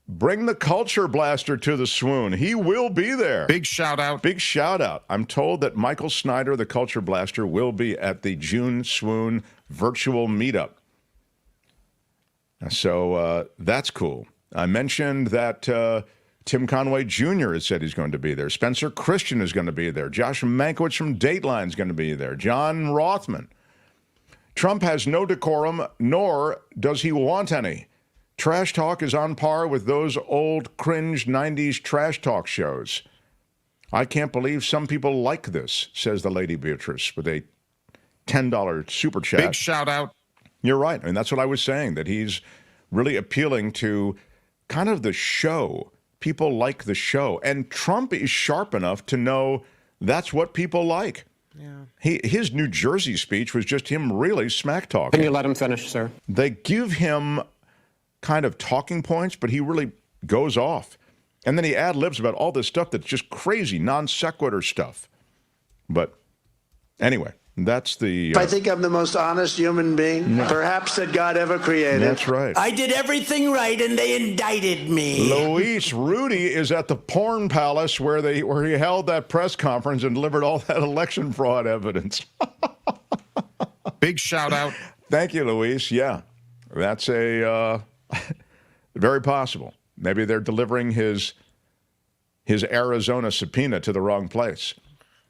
Bring the culture blaster to the swoon. He will be there. Big shout out. Big shout out. I'm told that Michael Snyder, the culture blaster, will be at the June swoon virtual meetup. So that's cool. I mentioned that Tim Conway Jr. has said he's going to be there. Spencer Christian is going to be there. Josh Mankiewicz from Dateline is going to be there. John Rothmann. Trump has no decorum, nor does he want any. Trash talk is on par with those old cringe 90s trash talk shows. I can't believe some people like this, says the Lady Beatrice with a $10 super chat. Big shout out. You're right. I mean, that's what I was saying, that he's really appealing to kind of the show. People like the show. And Trump is sharp enough to know that's what people like. Yeah. His New Jersey speech was just him really smack talking. Can you let him finish, sir? They give him kind of talking points, but he really goes off. And then he ad-libs about all this stuff that's just crazy, non sequitur stuff. But anyway, that's the... I think I'm the most honest human being, perhaps, that God ever created. That's right. I did everything right, and they indicted me. Luis, Rudy is at the Porn Palace where he held that press conference and delivered all that election fraud evidence. Big shout out. Thank you, Luis. Yeah, that's a very possible. Maybe they're delivering his Arizona subpoena to the wrong place.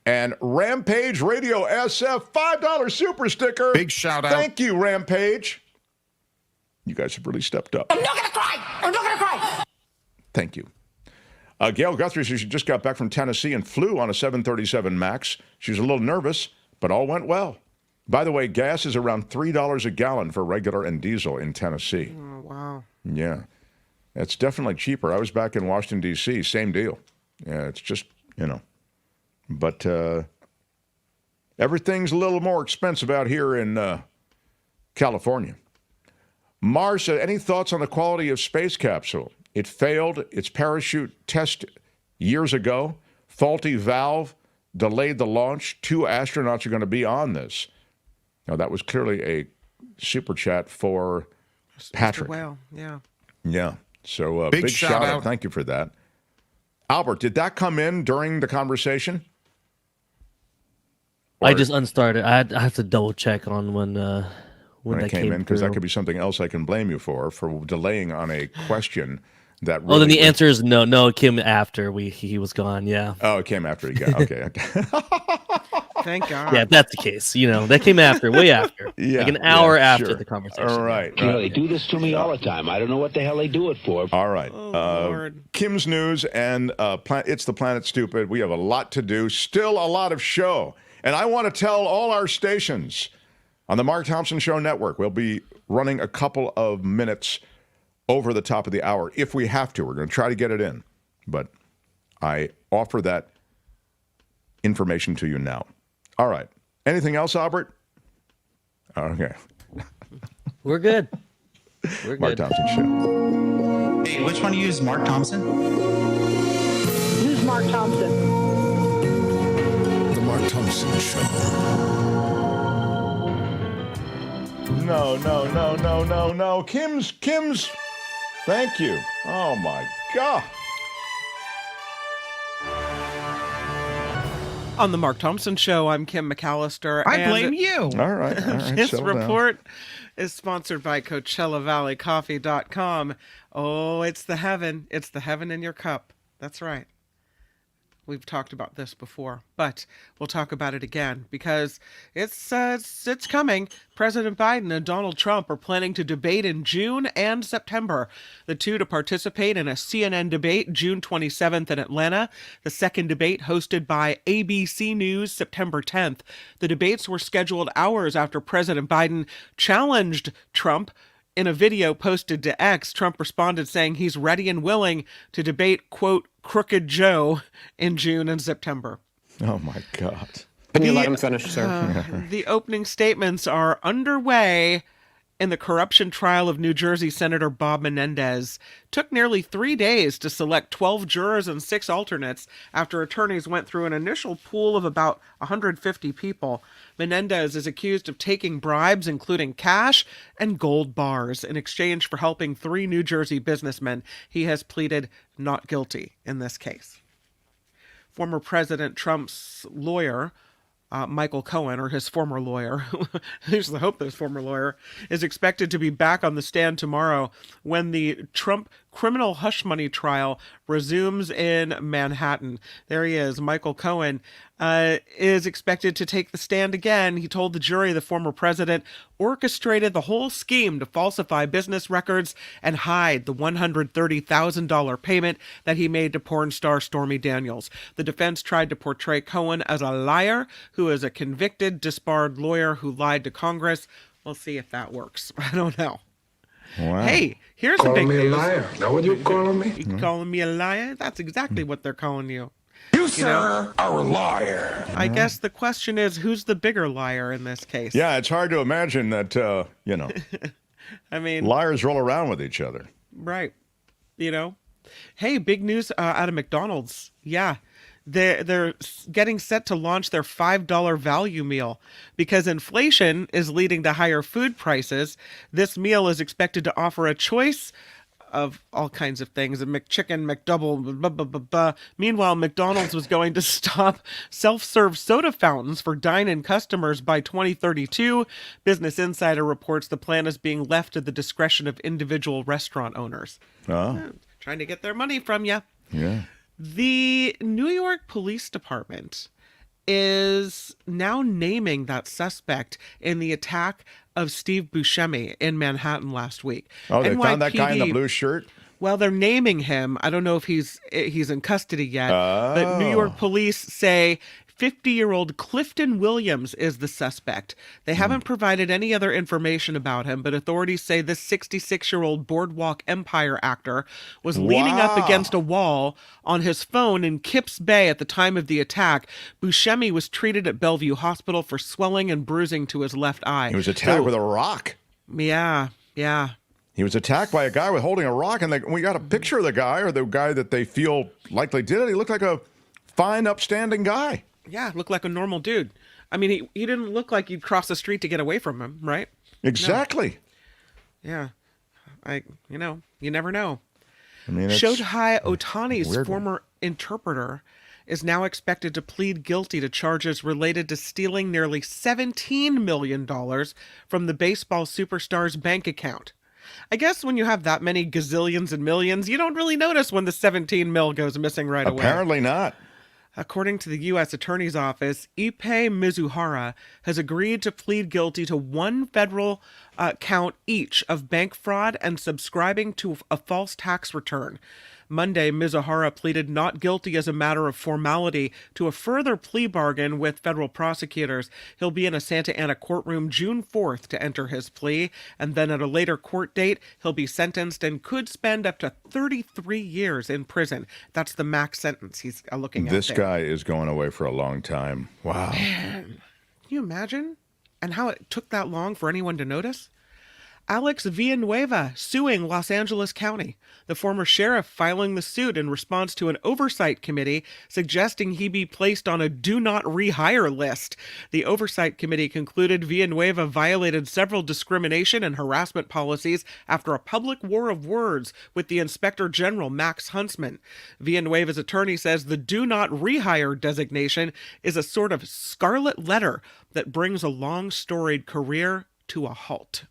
And Rampage Radio SF, $5 super sticker. Big shout out. Thank you, Rampage. You guys have really stepped up. I'm not gonna cry. I'm not gonna cry. Thank you. Gail Guthrie says she just got back from Tennessee and flew on a 737 MAX. She was a little nervous, but all went well. By the way, gas is around $3 a gallon for regular and diesel in Tennessee. Oh, wow. Yeah. It's definitely cheaper. I was back in Washington, D.C., same deal. Yeah, it's just, But everything's a little more expensive out here in California. Mars said, any thoughts on the quality of space capsule? It failed its parachute test years ago. Faulty valve delayed the launch. 2 astronauts are going to be on this. Now, that was clearly a super chat for Patrick. Well, yeah. Yeah. So big shout out. Thank you for that. Albert, did that come in during the conversation? I just unstarted. I have to double check on when that came in, because that could be something else I can blame you for delaying on a question that. Really then the answer is no. No, it came after he was gone. Yeah. Oh, it came after he got. Okay. Thank God. Yeah, if that's the case. that came after, way after. Yeah, like an hour after sure. the conversation. All right. They do this to me all the time. I don't know what the hell they do it for. All right. Oh, Lord. Kim's News and It's the Planet Stupid. We have a lot to do. Still a lot of show. And I want to tell all our stations on the Mark Thompson Show Network, we'll be running a couple of minutes over the top of the hour if we have to. We're going to try to get it in. But I offer that information to you now. All right. Anything else, Albert? Okay. We're good. Mark Thompson Show. Hey, which one do you use, Mark Thompson? Who's Mark Thompson? The Mark Thompson Show. No. Kim's. Thank you. Oh, my God. On the Mark Thompson Show, I'm Kim McAllister. I blame you. All right. This report is sponsored by CoachellaValleyCoffee.com. Oh, it's the heaven. It's the heaven in your cup. That's right. We've talked about this before, but we'll talk about it again because it's coming. President Biden and Donald Trump are planning to debate in June and September. The two to participate in a CNN debate June 27th in Atlanta. The second debate hosted by ABC News September 10th. The debates were scheduled hours after President Biden challenged Trump. In a video posted to X, Trump responded saying he's ready and willing to debate, quote, Crooked Joe in June and September. Oh, my God. Can you let him finish, sir? The opening statements are underway in the corruption trial of New Jersey Senator Bob Menendez. Took nearly 3 days to select 12 jurors and 6 alternates after attorneys went through an initial pool of about 150 people. Menendez is accused of taking bribes, including cash and gold bars, in exchange for helping 3 New Jersey businessmen. He has pleaded not guilty in this case. Former President Trump's lawyer, Michael Cohen, or his former lawyer, here's the hope that his former lawyer, is expected to be back on the stand tomorrow when the Trump criminal hush money trial resumes in Manhattan. There he is. Michael Cohen is expected to take the stand again. He told the jury the former president orchestrated the whole scheme to falsify business records and hide the $130,000 payment that he made to porn star Stormy Daniels. The defense tried to portray Cohen as a liar who is a convicted, disbarred lawyer who lied to Congress. We'll see if that works. I don't know. Wow. Hey, here's a big news. Calling me a liar. Is that what you're calling me? You calling me a liar? That's exactly what they're calling you. You, sir, are a liar. I guess the question is, who's the bigger liar in this case? Yeah, it's hard to imagine that, I mean, liars roll around with each other. Right. Hey, big news out of McDonald's. Yeah. They're getting set to launch their $5 value meal because inflation is leading to higher food prices. This meal is expected to offer a choice of all kinds of things, a McChicken, McDouble, blah, blah, blah, blah. Meanwhile, McDonald's was going to stop self-serve soda fountains for dine-in customers by 2032. Business Insider reports the plan is being left at the discretion of individual restaurant owners. Trying to get their money from you. Yeah. The New York Police Department is now naming that suspect in the attack of Steve Buscemi in Manhattan last week. Oh, they found that guy in the NYPD blue shirt? Well, they're naming him. I don't know if he's in custody yet. But New York police say 50-year-old Clifton Williams is the suspect. They haven't provided any other information about him, but authorities say this 66-year-old Boardwalk Empire actor was leaning up against a wall on his phone in Kips Bay at the time of the attack. Buscemi was treated at Bellevue Hospital for swelling and bruising to his left eye. He was attacked with a rock. Yeah. He was attacked by a guy with holding a rock, and we got a picture of the guy, or the guy that they feel likely did it. He looked like a fine, upstanding guy. Yeah, looked like a normal dude. I mean, he didn't look like you'd cross the street to get away from him, right? Exactly. No. Yeah. You never know. I mean, Shohei Ohtani's former interpreter is now expected to plead guilty to charges related to stealing nearly $17 million from the baseball superstar's bank account. I guess when you have that many gazillions and millions, you don't really notice when the 17 mil goes missing right away. Apparently not. According to the U.S. Attorney's Office, Ipe Mizuhara has agreed to plead guilty to one federal count each of bank fraud and subscribing to a false tax return. Monday, Mizuhara pleaded not guilty as a matter of formality to a further plea bargain with federal prosecutors. He'll be in a Santa Ana courtroom June 4th to enter his plea, and then at a later court date, he'll be sentenced and could spend up to 33 years in prison. That's the max sentence he's looking at. This guy is going away for a long time. Wow. Man, can you imagine? And how it took that long for anyone to notice? Alex Villanueva suing Los Angeles County. The former sheriff filing the suit in response to an oversight committee suggesting he be placed on a do not rehire list. The oversight committee concluded Villanueva violated several discrimination and harassment policies after a public war of words with the Inspector General Max Huntsman. Villanueva's attorney says the do not rehire designation is a sort of scarlet letter that brings a long storied career to a halt.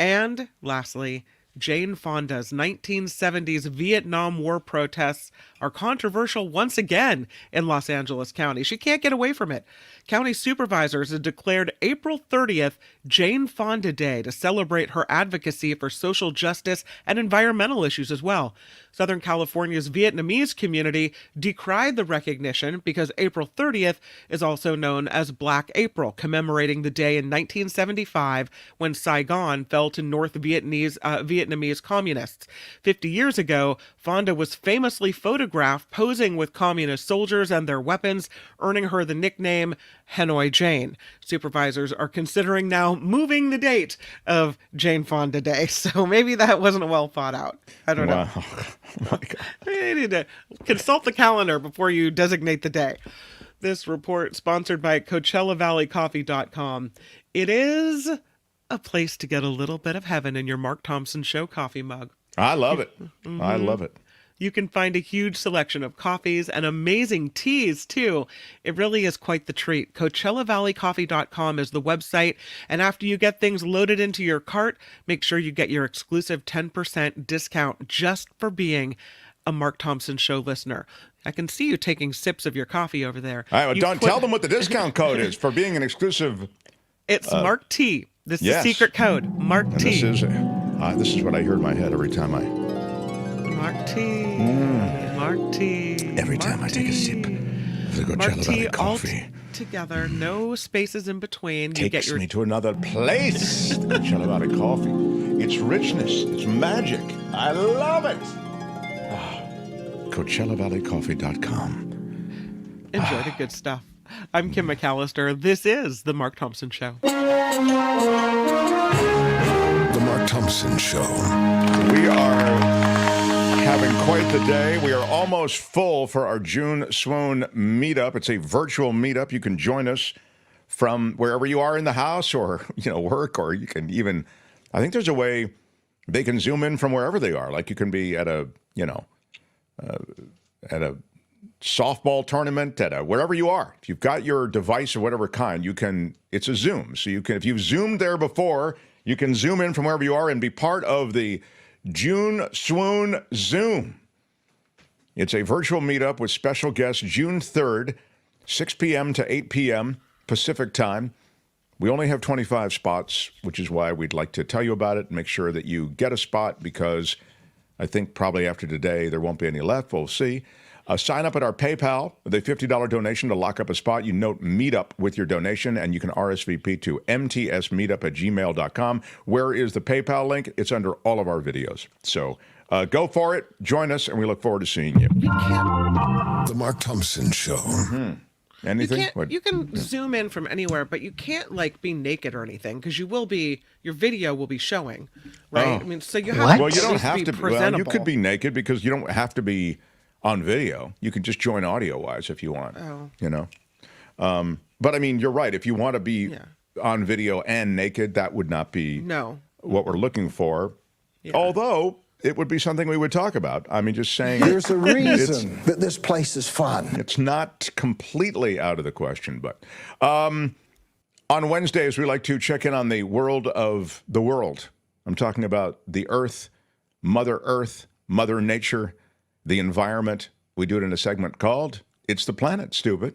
And lastly, Jane Fonda's 1970s Vietnam War protests are controversial once again in Los Angeles County. She can't get away from it. County supervisors have declared April 30th Jane Fonda Day to celebrate her advocacy for social justice and environmental issues as well. Southern California's Vietnamese community decried the recognition because April 30th is also known as Black April, commemorating the day in 1975 when Saigon fell to North Vietnamese communists. 50 years ago, Fonda was famously photographed posing with communist soldiers and their weapons, earning her the nickname Hanoi Jane. Supervisors are considering now moving the date of Jane Fonda Day, so maybe that wasn't well thought out. I don't know. Oh my God. You need to consult the calendar before you designate the day. This report sponsored by CoachellaValleyCoffee.com. It is a place to get a little bit of heaven in your Mark Thompson Show coffee mug. I love it. I love it. You can find a huge selection of coffees and amazing teas, too. It really is quite the treat. CoachellaValleyCoffee.com is the website, and after you get things loaded into your cart, make sure you get your exclusive 10% discount just for being a Mark Thompson Show listener. I can see you taking sips of your coffee over there. All right, well, Don, tell them what the discount code is for being an exclusive. It's Mark T. This is the secret code, Mark T. This is what I hear in my head every time I... Mark T. Mark T. Every time I take a sip of the Coachella Valley coffee. All together, no spaces in between. Takes me to another place. The Coachella Valley coffee. Its richness, its magic. I love it. CoachellaValleyCoffee.com. Enjoy the good stuff. I'm Kim McAllister. This is The Mark Thompson Show. The Mark Thompson Show. We are having quite the day. We are almost full for our June Swoon meetup. It's a virtual meetup. You can join us from wherever you are in the house or, work, or you can even, I think there's a way they can zoom in from wherever they are. Like you can be at a softball tournament, wherever you are. If you've got your device of whatever kind, it's a Zoom. So you can, if you've Zoomed there before, you can zoom in from wherever you are and be part of the June Swoon Zoom. It's a virtual meetup with special guests June 3rd, 6 p.m. to 8 p.m. Pacific time. We only have 25 spots, which is why we'd like to tell you about it and make sure that you get a spot, because I think probably after today there won't be any left. We'll see. Sign up at our PayPal with a $50 donation to lock up a spot. You note meetup with your donation, and you can RSVP to mtsmeetup@gmail.com. Where is the PayPal link? It's under all of our videos. So go for it. Join us, and we look forward to seeing you. The Mark Thompson Show. Mm-hmm. Anything? You can zoom in from anywhere, but you can't be naked or anything, because your video will be showing, right? Oh. I mean, so you have Well, you don't have to be presentable. Well, you could be naked because you don't have to be on video. You can just join audio-wise if you want. Oh. But I mean, you're right. If you want to be on video and naked, that would not be what we're looking for. Yeah. Although it would be something we would talk about. I mean, just saying. There's a reason that this place is fun. It's not completely out of the question, but on Wednesdays we like to check in on the world of the world. I'm talking about the Earth, Mother Nature, the environment. We do it in a segment called It's the Planet, Stupid.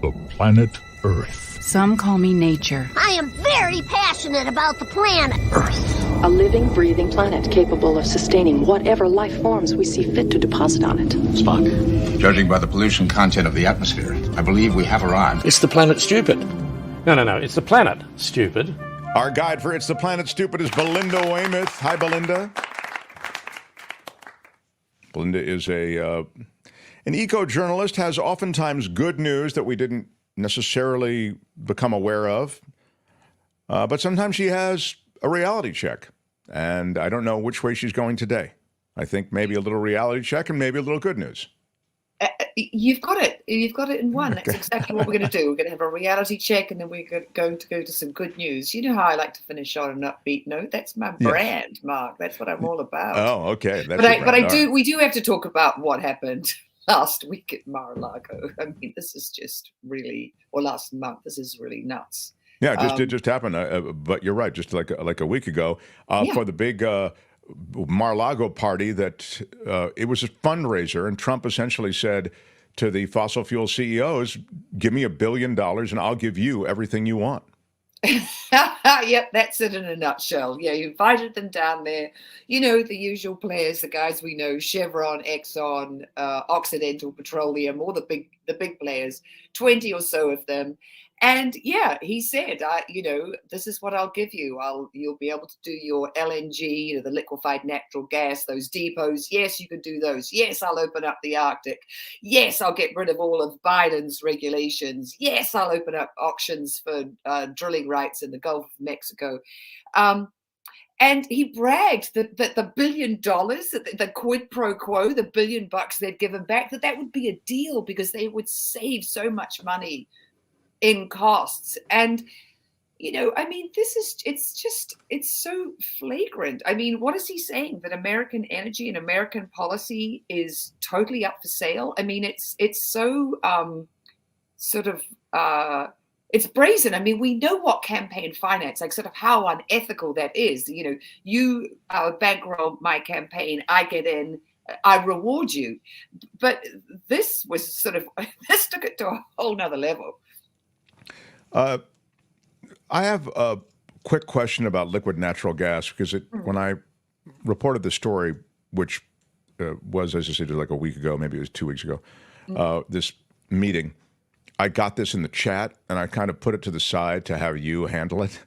The planet Earth. Some call me nature. I am very passionate about the planet Earth. A living, breathing planet capable of sustaining whatever life forms we see fit to deposit on it. Spock, judging by the pollution content of the atmosphere, I believe we have arrived. It's the planet Stupid. No. It's the planet Stupid. Our guide for It's the Planet Stupid is Belinda Waymouth. Hi, Belinda. Belinda is an eco-journalist, has oftentimes good news that we didn't necessarily become aware of. But sometimes she has a reality check. And I don't know which way she's going today. I think maybe a little reality check and maybe a little good news. You've got it. You've got it in one. That's exactly what we're going to do. We're going to have a reality check, and then we're going to go to some good news. You know how I like to finish on an upbeat note. That's my brand, Mark. That's what I'm all about. Oh, okay. We do have to talk about what happened last week at Mar-a-Lago. I mean, this is just really, or last month. This is really nuts. Yeah, it just happened. But you're right. Just like a week ago, for the big Mar-a-Lago party, that it was a fundraiser, and Trump essentially said to the fossil fuel CEOs, "Give me $1 billion, and I'll give you everything you want." Yep, that's it in a nutshell. Yeah, you invited them down there. You know, the usual players, the guys we know: Chevron, Exxon, Occidental Petroleum, all the big players. 20 or so of them. And yeah, he said, this is what I'll give you. You'll be able to do your LNG, the liquefied natural gas, those depots. Yes, you can do those. Yes, I'll open up the Arctic. Yes, I'll get rid of all of Biden's regulations. Yes, I'll open up auctions for drilling rights in the Gulf of Mexico. And he bragged that the $1 billion, the quid pro quo, the $1 billion they'd given back, that would be a deal because they would save so much money in costs. And I mean, it's so flagrant. I mean, what is he saying? That American energy and American policy is totally up for sale? I mean, it's so sort of it's brazen. I mean, we know what campaign finance, like sort of how unethical that is. You bankroll my campaign, I get in, I reward you. But this was sort of, this took it to a whole nother level. I have a quick question about liquid natural gas, because when I reported the story, which was, as I said, like a week ago, maybe it was 2 weeks ago, this meeting, I got this in the chat, and I kind of put it to the side to have you handle it.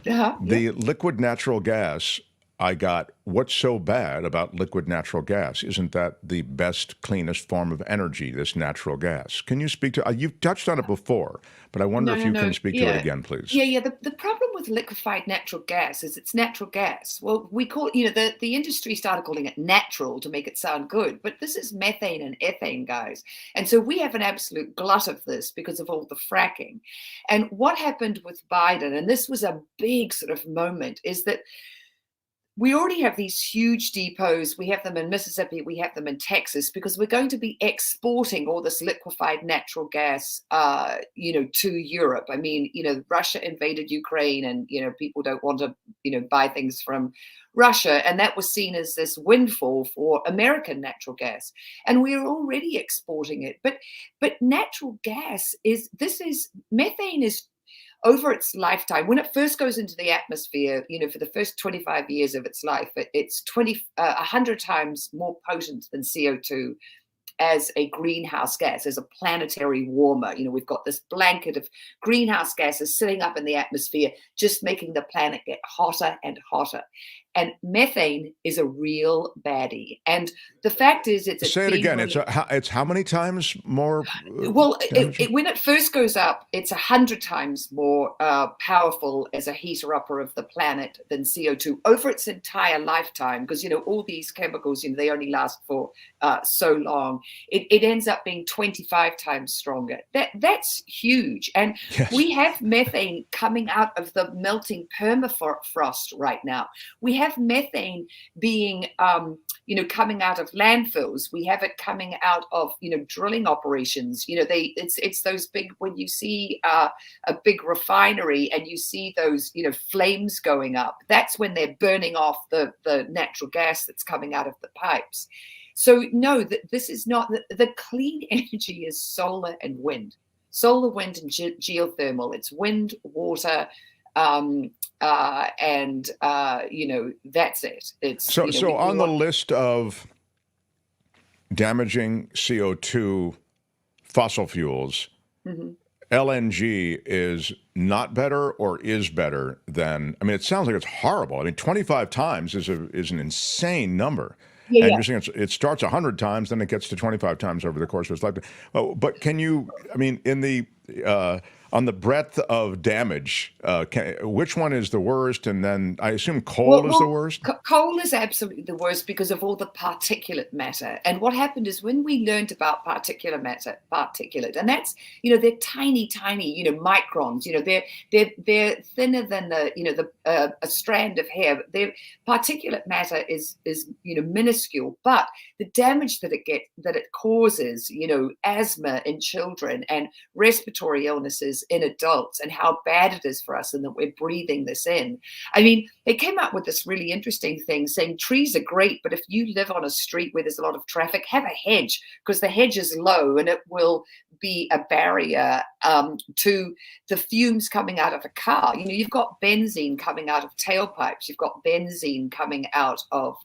The liquid natural gas, I got, what's so bad about liquid natural gas? Isn't that the best, cleanest form of energy, this natural gas? Can you speak to, you've touched on it before, but I wonder if you can speak to it again, please. Yeah. The problem with liquefied natural gas is it's natural gas. Well, we call, the industry started calling it natural to make it sound good, but this is methane and ethane, guys. And so we have an absolute glut of this because of all the fracking. And what happened with Biden, and this was a big sort of moment, is that we already have these huge depots. We have them in Mississippi. We have them in Texas, because we're going to be exporting all this liquefied natural gas, to Europe. I mean, Russia invaded Ukraine, and, people don't want to, buy things from Russia. And that was seen as this windfall for American natural gas. And we're already exporting it. But natural gas methane is, over its lifetime, when it first goes into the atmosphere, for the first 25 years of its life, it's 100 times more potent than CO2 as a greenhouse gas, as a planetary warmer. We've got this blanket of greenhouse gases sitting up in the atmosphere, just making the planet get hotter and hotter. And methane is a real baddie. And the fact is, say it again. It's how many times more? Well, when it first goes up, it's 100 times more powerful as a heater upper of the planet than CO2 over its entire lifetime. Because all these chemicals, they only last for so long. It ends up being 25 times stronger. That's huge. And we have methane coming out of the melting permafrost right now. We have methane being, coming out of landfills. We have it coming out of, drilling operations. It's those big, when you see a big refinery and you see those, flames going up, that's when they're burning off the natural gas that's coming out of the pipes. So no, this is not, the clean energy is solar and wind. Solar, wind, and geothermal. It's wind, water, and that's it. It's so on the list of damaging CO2 fossil fuels, LNG is not better or is better than, I mean, it sounds like it's horrible. I mean, 25 times is an insane number. And you're saying it starts 100 times, then it gets to 25 times over the course of its life. But can you, I mean, in the on the breadth of damage, which one is the worst? And then I assume coal is the worst? Coal is absolutely the worst because of all the particulate matter. And what happened is when we learned about particulate, and that's, they're tiny, microns, they're thinner than a strand of hair. Their particulate matter is minuscule, but the damage that it causes, asthma in children and respiratory illnesses in adults, and how bad it is for us and that we're breathing this in. I mean, they came up with this really interesting thing saying trees are great, but if you live on a street where there's a lot of traffic, have a hedge, because the hedge is low and it will be a barrier to the fumes coming out of a car. You've got benzene coming out of tailpipes. You've got benzene coming out of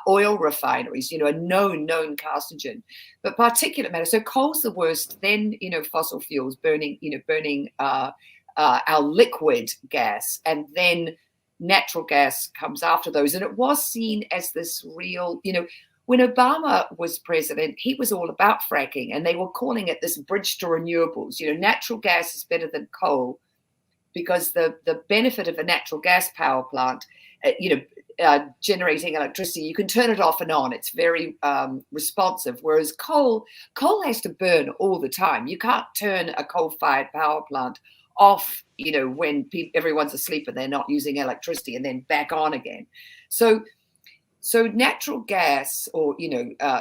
oil refineries, a known carcinogen. But particulate matter, so coal's the worst, then, fossil fuels, burning our liquid gas, and then natural gas comes after those. And it was seen as this real, when Obama was president, he was all about fracking, and they were calling it this bridge to renewables. Natural gas is better than coal because the benefit of a natural gas power plant, generating electricity, you can turn it off and on. It's very responsive. Whereas coal has to burn all the time. You can't turn a coal-fired power plant off, when everyone's asleep and they're not using electricity, and then back on again. So natural gas, or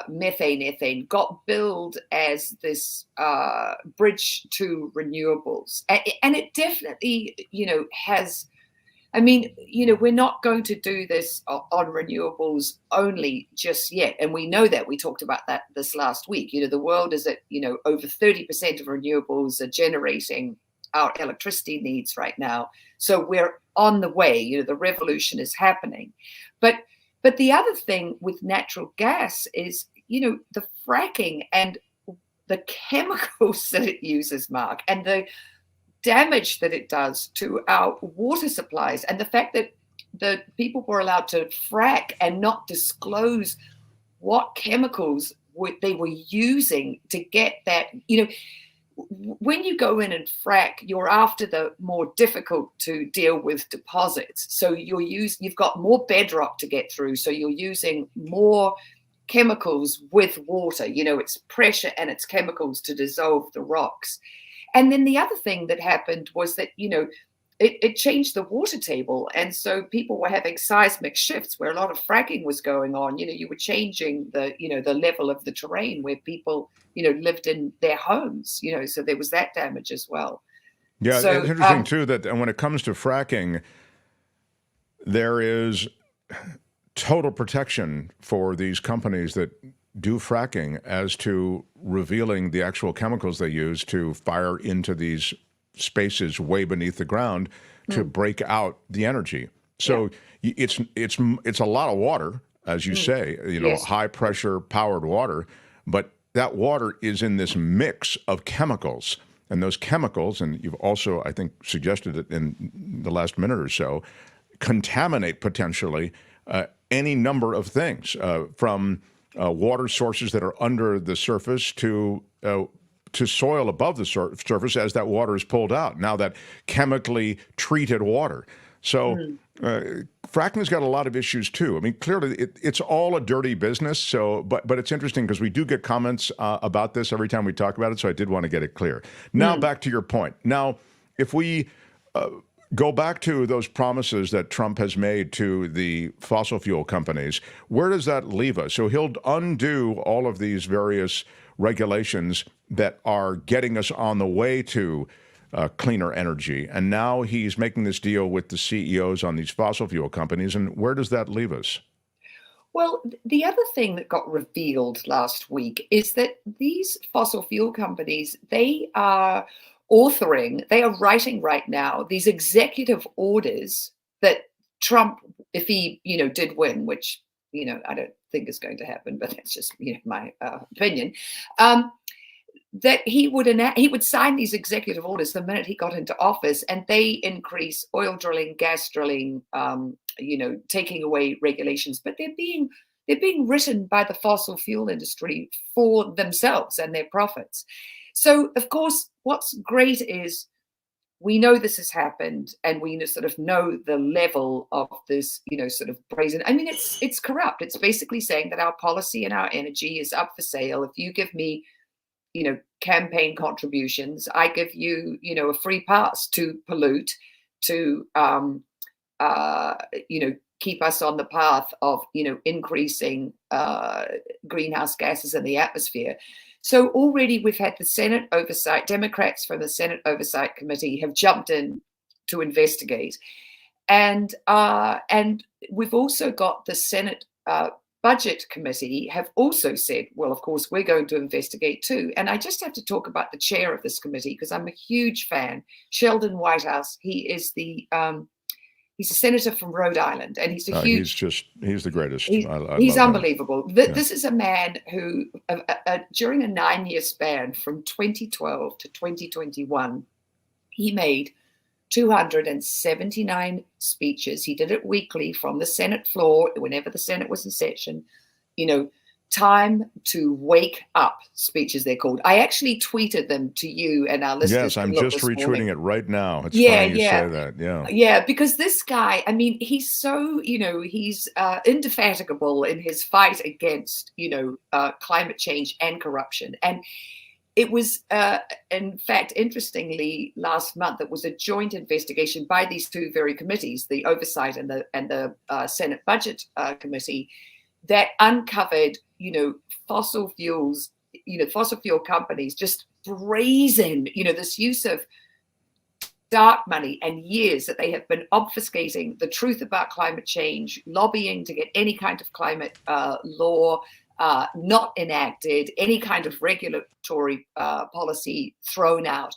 methane, ethane, got billed as this bridge to renewables, and it definitely has. I mean, we're not going to do this on renewables only just yet, and we know that. We talked about that this last week. The world is at over 30% of renewables are generating our electricity needs right now, so we're on the way. The revolution is happening, But the other thing with natural gas is, the fracking and the chemicals that it uses, Mark, and the damage that it does to our water supplies, and the fact that the people were allowed to frack and not disclose what chemicals they were using to get that. When you go in and frack, you're after the more difficult to deal with deposits. So you've got more bedrock to get through. So you're using more chemicals with water. It's pressure and it's chemicals to dissolve the rocks. And then the other thing that happened was that, it changed the water table. And so people were having seismic shifts where a lot of fracking was going on. You were changing the level of the terrain where people, lived in their homes, so there was that damage as well. Yeah, so, it's interesting too that when it comes to fracking, there is total protection for these companies that do fracking as to revealing the actual chemicals they use to fire into these spaces way beneath the ground to break out the energy. So it's a lot of water, as you say, Yes. high pressure powered water, but that water is in this mix of chemicals. And those chemicals, and you've also, I think, suggested it in the last minute or so, contaminate potentially any number of things, from water sources that are under the surface to soil above the surface as that water is pulled out. Now that chemically treated water. So fracking's got a lot of issues too. I mean, clearly it's all a dirty business. So, but it's interesting because we do get comments about this every time we talk about it. So I did want to get it clear. Now back to your point. Now, if we go back to those promises that Trump has made to the fossil fuel companies, where does that leave us? So he'll undo all of these various regulations that are getting us on the way to cleaner energy. And now he's making this deal with the CEOs on these fossil fuel companies. And where does that leave us? Well, the other thing that got revealed last week is that these fossil fuel companies, they are writing right now these executive orders that Trump, if he, did win, which, I don't think is going to happen, but that's just, my opinion, that he would sign these executive orders the minute he got into office, and they increase oil drilling, gas drilling, taking away regulations, but they're being written by the fossil fuel industry for themselves and their profits. So, of course, what's great is we know this has happened, and we sort of know the level of this, sort of brazen. I mean, it's corrupt. It's basically saying that our policy and our energy is up for sale. If you give me, campaign contributions, I give you, a free pass to pollute, to, keep us on the path of, increasing greenhouse gases in the atmosphere. So already we've had the Senate oversight, Democrats from the Senate Oversight Committee have jumped in to investigate. And we've also got the Senate Budget Committee have also said, well, of course, we're going to investigate too. And I just have to talk about the chair of this committee because I'm a huge fan, Sheldon Whitehouse. He is he's a senator from Rhode Island, and he's a huge. He's the greatest. He's unbelievable. This is a man who, during a 9-year span from 2012 to 2021, he made 279 speeches. He did it weekly from the Senate floor whenever the Senate was in session. Time to wake up speeches, they're called. I actually tweeted them to you and our listeners. Yes, I'm just retweeting it right now. It's funny you say that. Yeah. Yeah, because this guy, I mean, he's so, he's indefatigable in his fight against, climate change and corruption. And It was, in fact, interestingly, last month, it was a joint investigation by these two very committees, the Oversight and the Senate Budget Committee, that uncovered, fossil fuels, fossil fuel companies just brazen, this use of dark money and years that they have been obfuscating the truth about climate change, lobbying to get any kind of climate law not enacted, any kind of regulatory policy thrown out.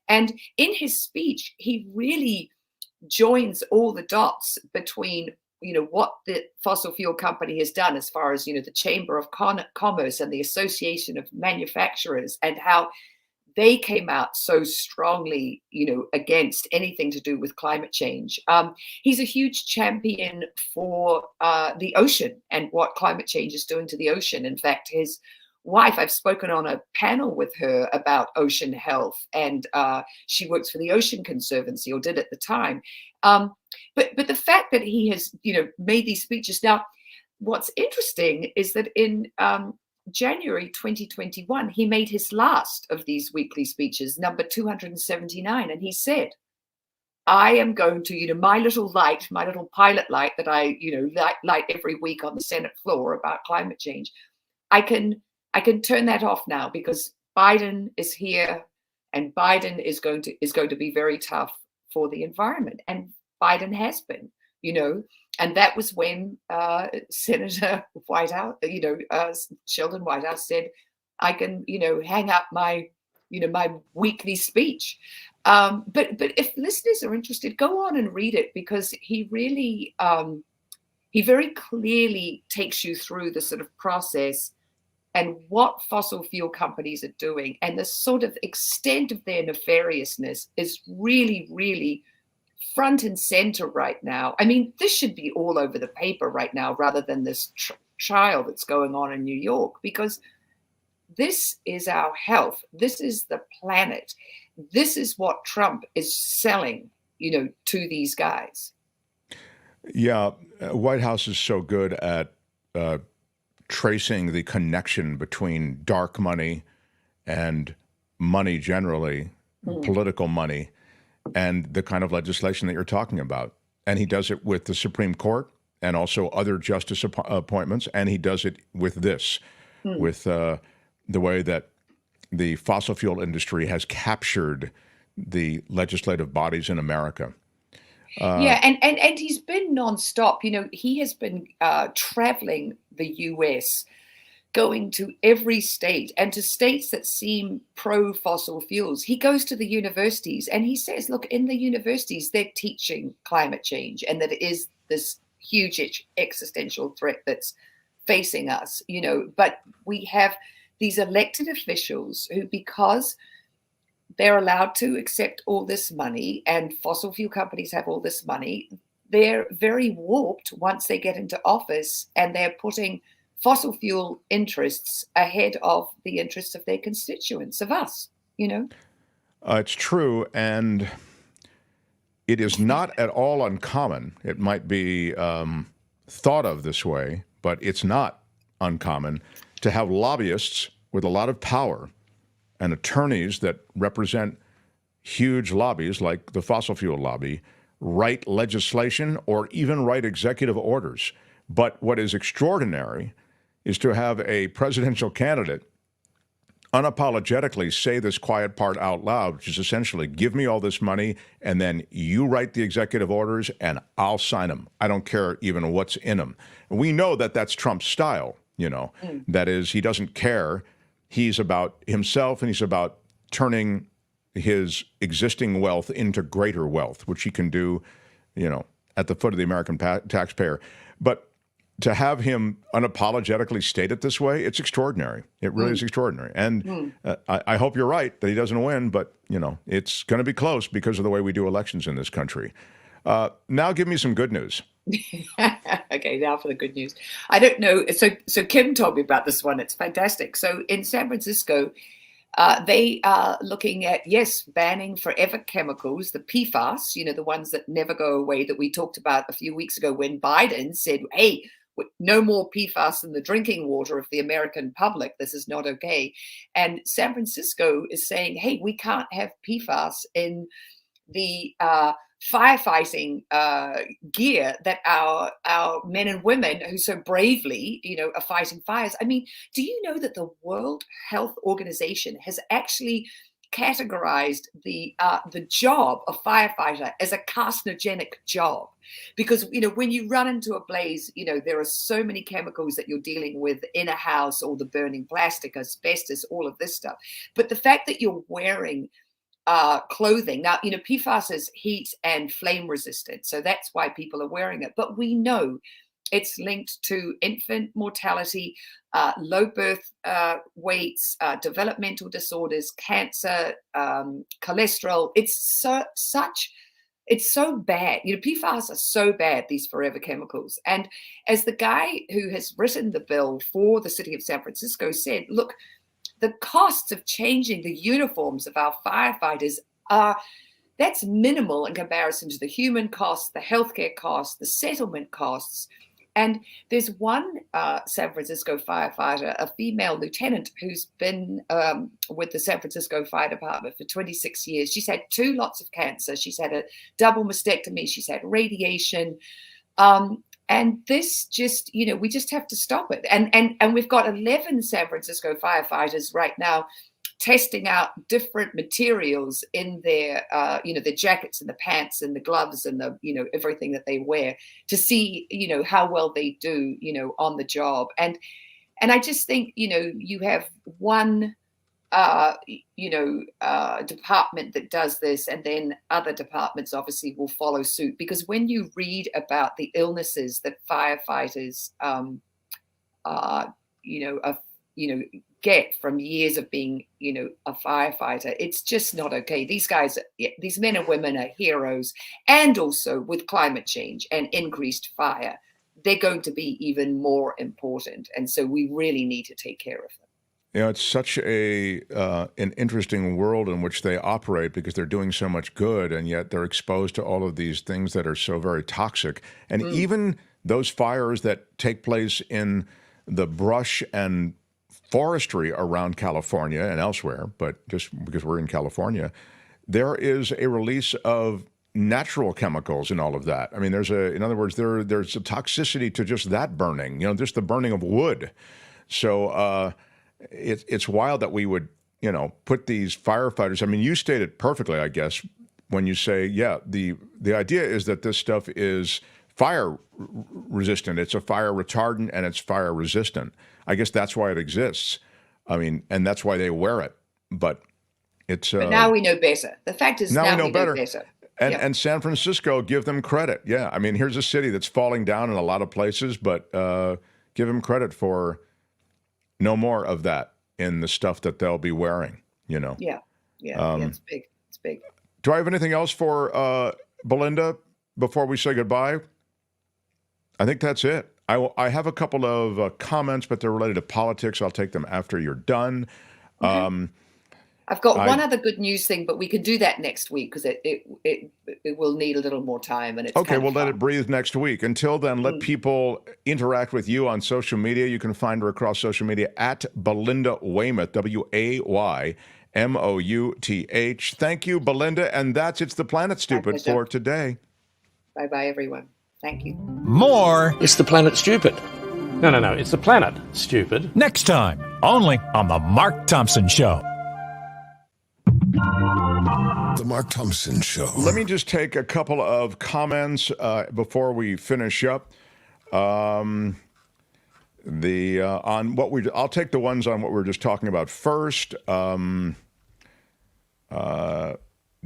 And in his speech, he really joins all the dots between what the fossil fuel company has done as far as the Chamber of Commerce and the Association of Manufacturers, and how they came out so strongly, against anything to do with climate change. He's a huge champion for the ocean and what climate change is doing to the ocean. In fact, his wife, I've spoken on a panel with her about ocean health, and she works for the Ocean Conservancy, or did at the time. But the fact that he has, made these speeches. Now, what's interesting is that in January 2021, he made his last of these weekly speeches, number 279, and he said, I am going to, my little pilot light that I, light every week on the Senate floor about climate change, I can turn that off now, because Biden is here, and Biden is going to be very tough for the environment, and Biden has been, and that was when Senator Whitehouse, Sheldon Whitehouse said, I can, hang up my, my weekly speech. But if listeners are interested, go on and read it, because he really, he very clearly takes you through the sort of process and what fossil fuel companies are doing, and the sort of extent of their nefariousness is really, really front and center right now. I mean, this should be all over the paper right now, rather than this trial that's going on in New York, because this is our health. This is the planet. This is what Trump is selling, to these guys. Yeah, White House is so good at tracing the connection between dark money and money generally, political money, and the kind of legislation that you're talking about. And he does it with the Supreme Court and also other justice appointments, and he does it with this, with the way that the fossil fuel industry has captured the legislative bodies in America. Yeah, and he's been nonstop. He has been traveling the U.S., going to every state, and to states that seem pro-fossil fuels. He goes to the universities and he says, look, in the universities, they're teaching climate change, and that it is this huge existential threat that's facing us, but we have these elected officials who, because they're allowed to accept all this money, and fossil fuel companies have all this money, they're very warped once they get into office, and they're putting fossil fuel interests ahead of the interests of their constituents, of us, It's true, and it is not at all uncommon. It might be thought of this way, but it's not uncommon to have lobbyists with a lot of power and attorneys that represent huge lobbies like the fossil fuel lobby write legislation or even write executive orders. But what is extraordinary is to have a presidential candidate unapologetically say this quiet part out loud, which is essentially, give me all this money, and then you write the executive orders, and I'll sign them. I don't care even what's in them. We know that that's Trump's style, That is, he doesn't care. He's about himself, and he's about turning his existing wealth into greater wealth, which he can do, at the foot of the American taxpayer. But to have him unapologetically state it this way, it's extraordinary. It really is extraordinary. And I hope you're right that he doesn't win, but, it's going to be close because of the way we do elections in this country. Now give me some good news. Okay, now for the good news. I don't know. So Kim told me about this one. It's fantastic. So in San Francisco, they are looking at, banning forever chemicals, the PFAS, the ones that never go away that we talked about a few weeks ago when Biden said, hey, no more PFAS in the drinking water of the American public. This is not okay. And San Francisco is saying, hey, we can't have PFAS in the firefighting gear that our men and women who so bravely, are fighting fires. I mean, do you know that the World Health Organization has actually categorized the job of firefighter as a carcinogenic job? Because when you run into a blaze, there are so many chemicals that you're dealing with in a house, or the burning plastic, asbestos, all of this stuff. But the fact that you're wearing clothing now, PFAS is heat and flame resistant, so that's why people are wearing it. But we know it's linked to infant mortality, low birth weights, developmental disorders, cancer, cholesterol. It's so bad. PFAS are so bad, these forever chemicals. And as the guy who has written the bill for the city of San Francisco said, look, the costs of changing the uniforms of our firefighters that's minimal in comparison to the human costs, the healthcare costs, the settlement costs. And there's one San Francisco firefighter, a female lieutenant, who's been with the San Francisco Fire Department for 26 years. She's had 2 lots of cancer. She's had a double mastectomy. She's had radiation. And this just, we just have to stop it. And we've got 11 San Francisco firefighters right now testing out different materials in their, the jackets and the pants and the gloves and the, everything that they wear to see, how well they do, on the job. And I just think, you have one, department that does this, and then other departments obviously will follow suit. Because when you read about the illnesses that firefighters, get from years of being, a firefighter, it's just not okay. These guys, these men and women are heroes. And also with climate change and increased fire, they're going to be even more important. And so we really need to take care of them. It's such an interesting world in which they operate, because they're doing so much good, and yet they're exposed to all of these things that are so very toxic. And even those fires that take place in the brush and forestry around California and elsewhere, but just because we're in California, there is a release of natural chemicals and all of that. I mean, in other words, there's a toxicity to just that burning, just the burning of wood. So, it's wild that we would, put these firefighters. I mean, you stated perfectly, I guess, when you say, the idea is that this stuff is fire resistant. It's a fire retardant and it's fire resistant. I guess that's why it exists. I mean, and that's why they wear it. But it's. But now we know better. The fact is, now we know better. And San Francisco, give them credit. Yeah, I mean, here's a city that's falling down in a lot of places, but give them credit for no more of that in the stuff that they'll be wearing, Yeah, it's big. It's big. Do I have anything else for Belinda before we say goodbye? I think that's it. I have a couple of comments, but they're related to politics. I'll take them after you're done. Okay. I've got one other good news thing, but we could do that next week because it will need a little more time. And it's okay. We'll let it breathe next week. Until then, let people interact with you on social media. You can find her across social media at Belinda Waymouth, Waymouth. Thank you, Belinda. And that's It's the Planet Stupid for today. Bye-bye, everyone. Thank you. More It's the Planet Stupid. No. It's the Planet Stupid. Next time, only on The Mark Thompson Show. The Mark Thompson Show. Let me just take a couple of comments before we finish up. On what I'll take the ones on what we were just talking about first.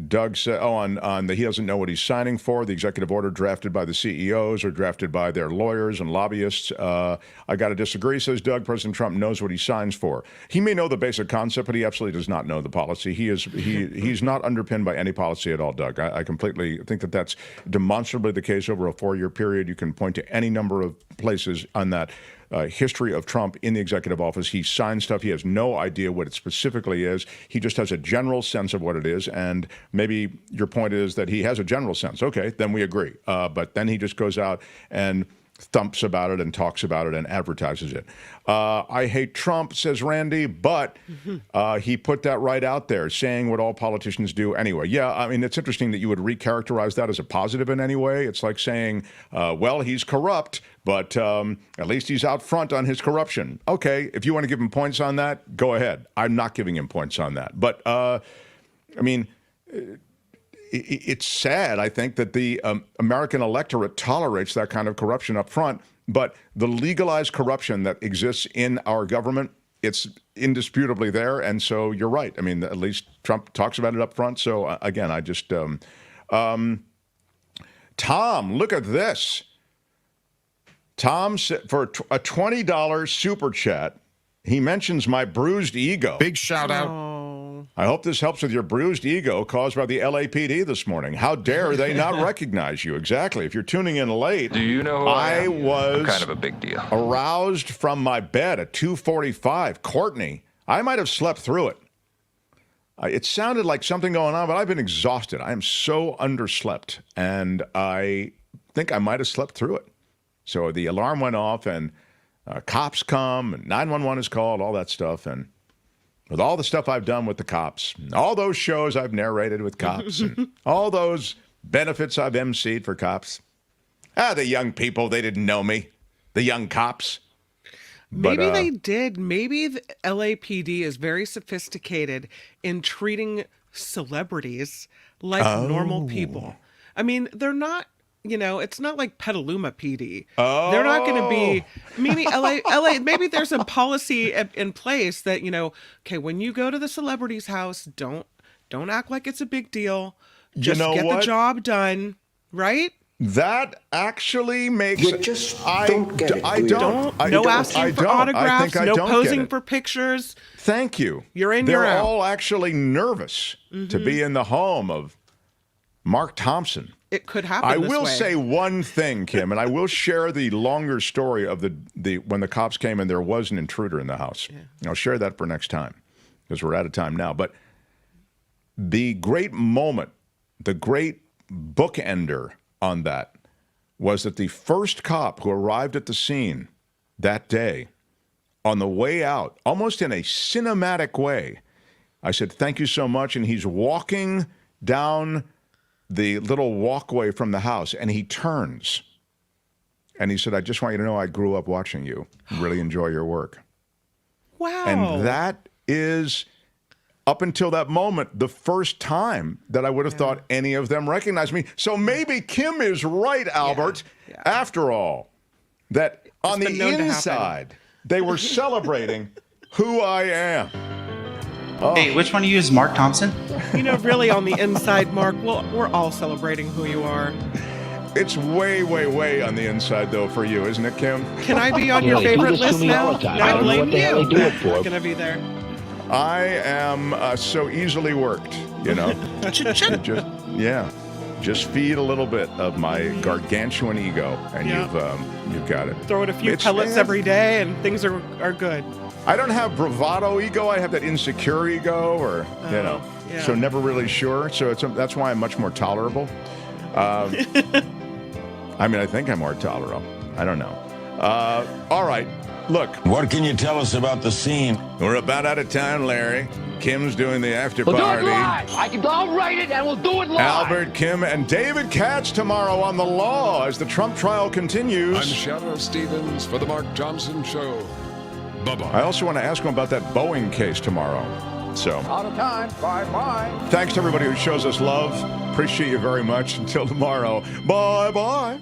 Doug said, on the he doesn't know what he's signing for. The executive order drafted by the CEOs or drafted by their lawyers and lobbyists. I got to disagree, says Doug. President Trump knows what he signs for. He may know the basic concept, but he absolutely does not know the policy. He's not underpinned by any policy at all, Doug. I completely think that that's demonstrably the case over a 4-year period. You can point to any number of places on that history of Trump in the executive office. He signs stuff. He has no idea what it specifically is. He just has a general sense of what it is. And maybe your point is that he has a general sense. Okay, then we agree. But then he just goes out and thumps about it and talks about it and advertises it. I hate Trump, says Randy, but he put that right out there, saying what all politicians do anyway. Yeah, I mean, it's interesting that you would recharacterize that as a positive in any way. It's like saying, well, he's corrupt, but at least he's out front on his corruption. Okay, if you want to give him points on that, go ahead. I'm not giving him points on that. But, I mean, it's sad, I think, that the American electorate tolerates that kind of corruption up front, but the legalized corruption that exists in our government, it's indisputably there, and so you're right. I mean, at least Trump talks about it up front, so again, I just... Tom, look at this. Tom, for a $20 super chat, he mentions my bruised ego. Big shout out. I hope this helps with your bruised ego caused by the LAPD this morning. How dare they not recognize you? Exactly. If you're tuning in late, Do you know who I am? was I'm kind of a big deal. Aroused from my bed at 2:45. Courtney, I might have slept through it. It sounded like something going on, but I've been exhausted. I am so underslept, and I think I might have slept through it. So the alarm went off, and cops come, and 911 is called, all that stuff, and with all the stuff I've done with the cops, all those shows I've narrated with cops, and all those benefits I've emceed for cops. The young people, they didn't know me. The young cops. Maybe they did. Maybe the LAPD is very sophisticated in treating celebrities like normal people. I mean, they're not, it's not like Petaluma PD. They're not going to be, maybe LA, maybe there's a policy in place that, okay, when you go to the celebrity's house, don't act like it's a big deal. Just get the job done, right? That actually makes You just don't get it. No asking for autographs, no posing for pictures. Thank you. You're in, you're out. They're all actually nervous to be in the home of Mark Thompson. It could happen. I will say one thing, Kim, and I will share the longer story of the when the cops came and there was an intruder in the house. Yeah. I'll share that for next time because we're out of time now. But the great moment, the great bookender on that was that the first cop who arrived at the scene that day, on the way out, almost in a cinematic way, I said, "Thank you so much," and he's walking down the little walkway from the house, and he turns, and he said, "I just want you to know I grew up watching you. Really enjoy your work." Wow. And that is, up until that moment, the first time that I would have thought any of them recognized me. So maybe Kim is right, Albert, after all, that on the inside, they were celebrating who I am. Oh. Hey, which one of you is Mark Thompson? Really on the inside, Mark, we're all celebrating who you are. It's way, way, way on the inside, though, for you, isn't it, Kim? Can I be on your favorite list now? I blame you. I'm not going to be there. I am so easily worked, Just feed a little bit of my gargantuan ego, and you've got it. Throw it a few pellets every day, and things are good. I don't have bravado ego. I have that insecure ego, so never really sure. So that's why I'm much more tolerable. I mean, I think I'm more tolerable. I don't know. All right. Look. What can you tell us about the scene? We're about out of time, Larry. Kim's doing the after We'll party. do it live. I'll write it and we'll do it live. Albert, Kim, and David Katz tomorrow on The Law as the Trump trial continues. I'm Shadow Stevens for The Mark Thompson Show. Bye-bye. I also want to ask him about that Boeing case tomorrow. So, Out of time. Bye-bye. thanks to everybody who shows us love. Appreciate you very much. Until tomorrow. Bye-bye.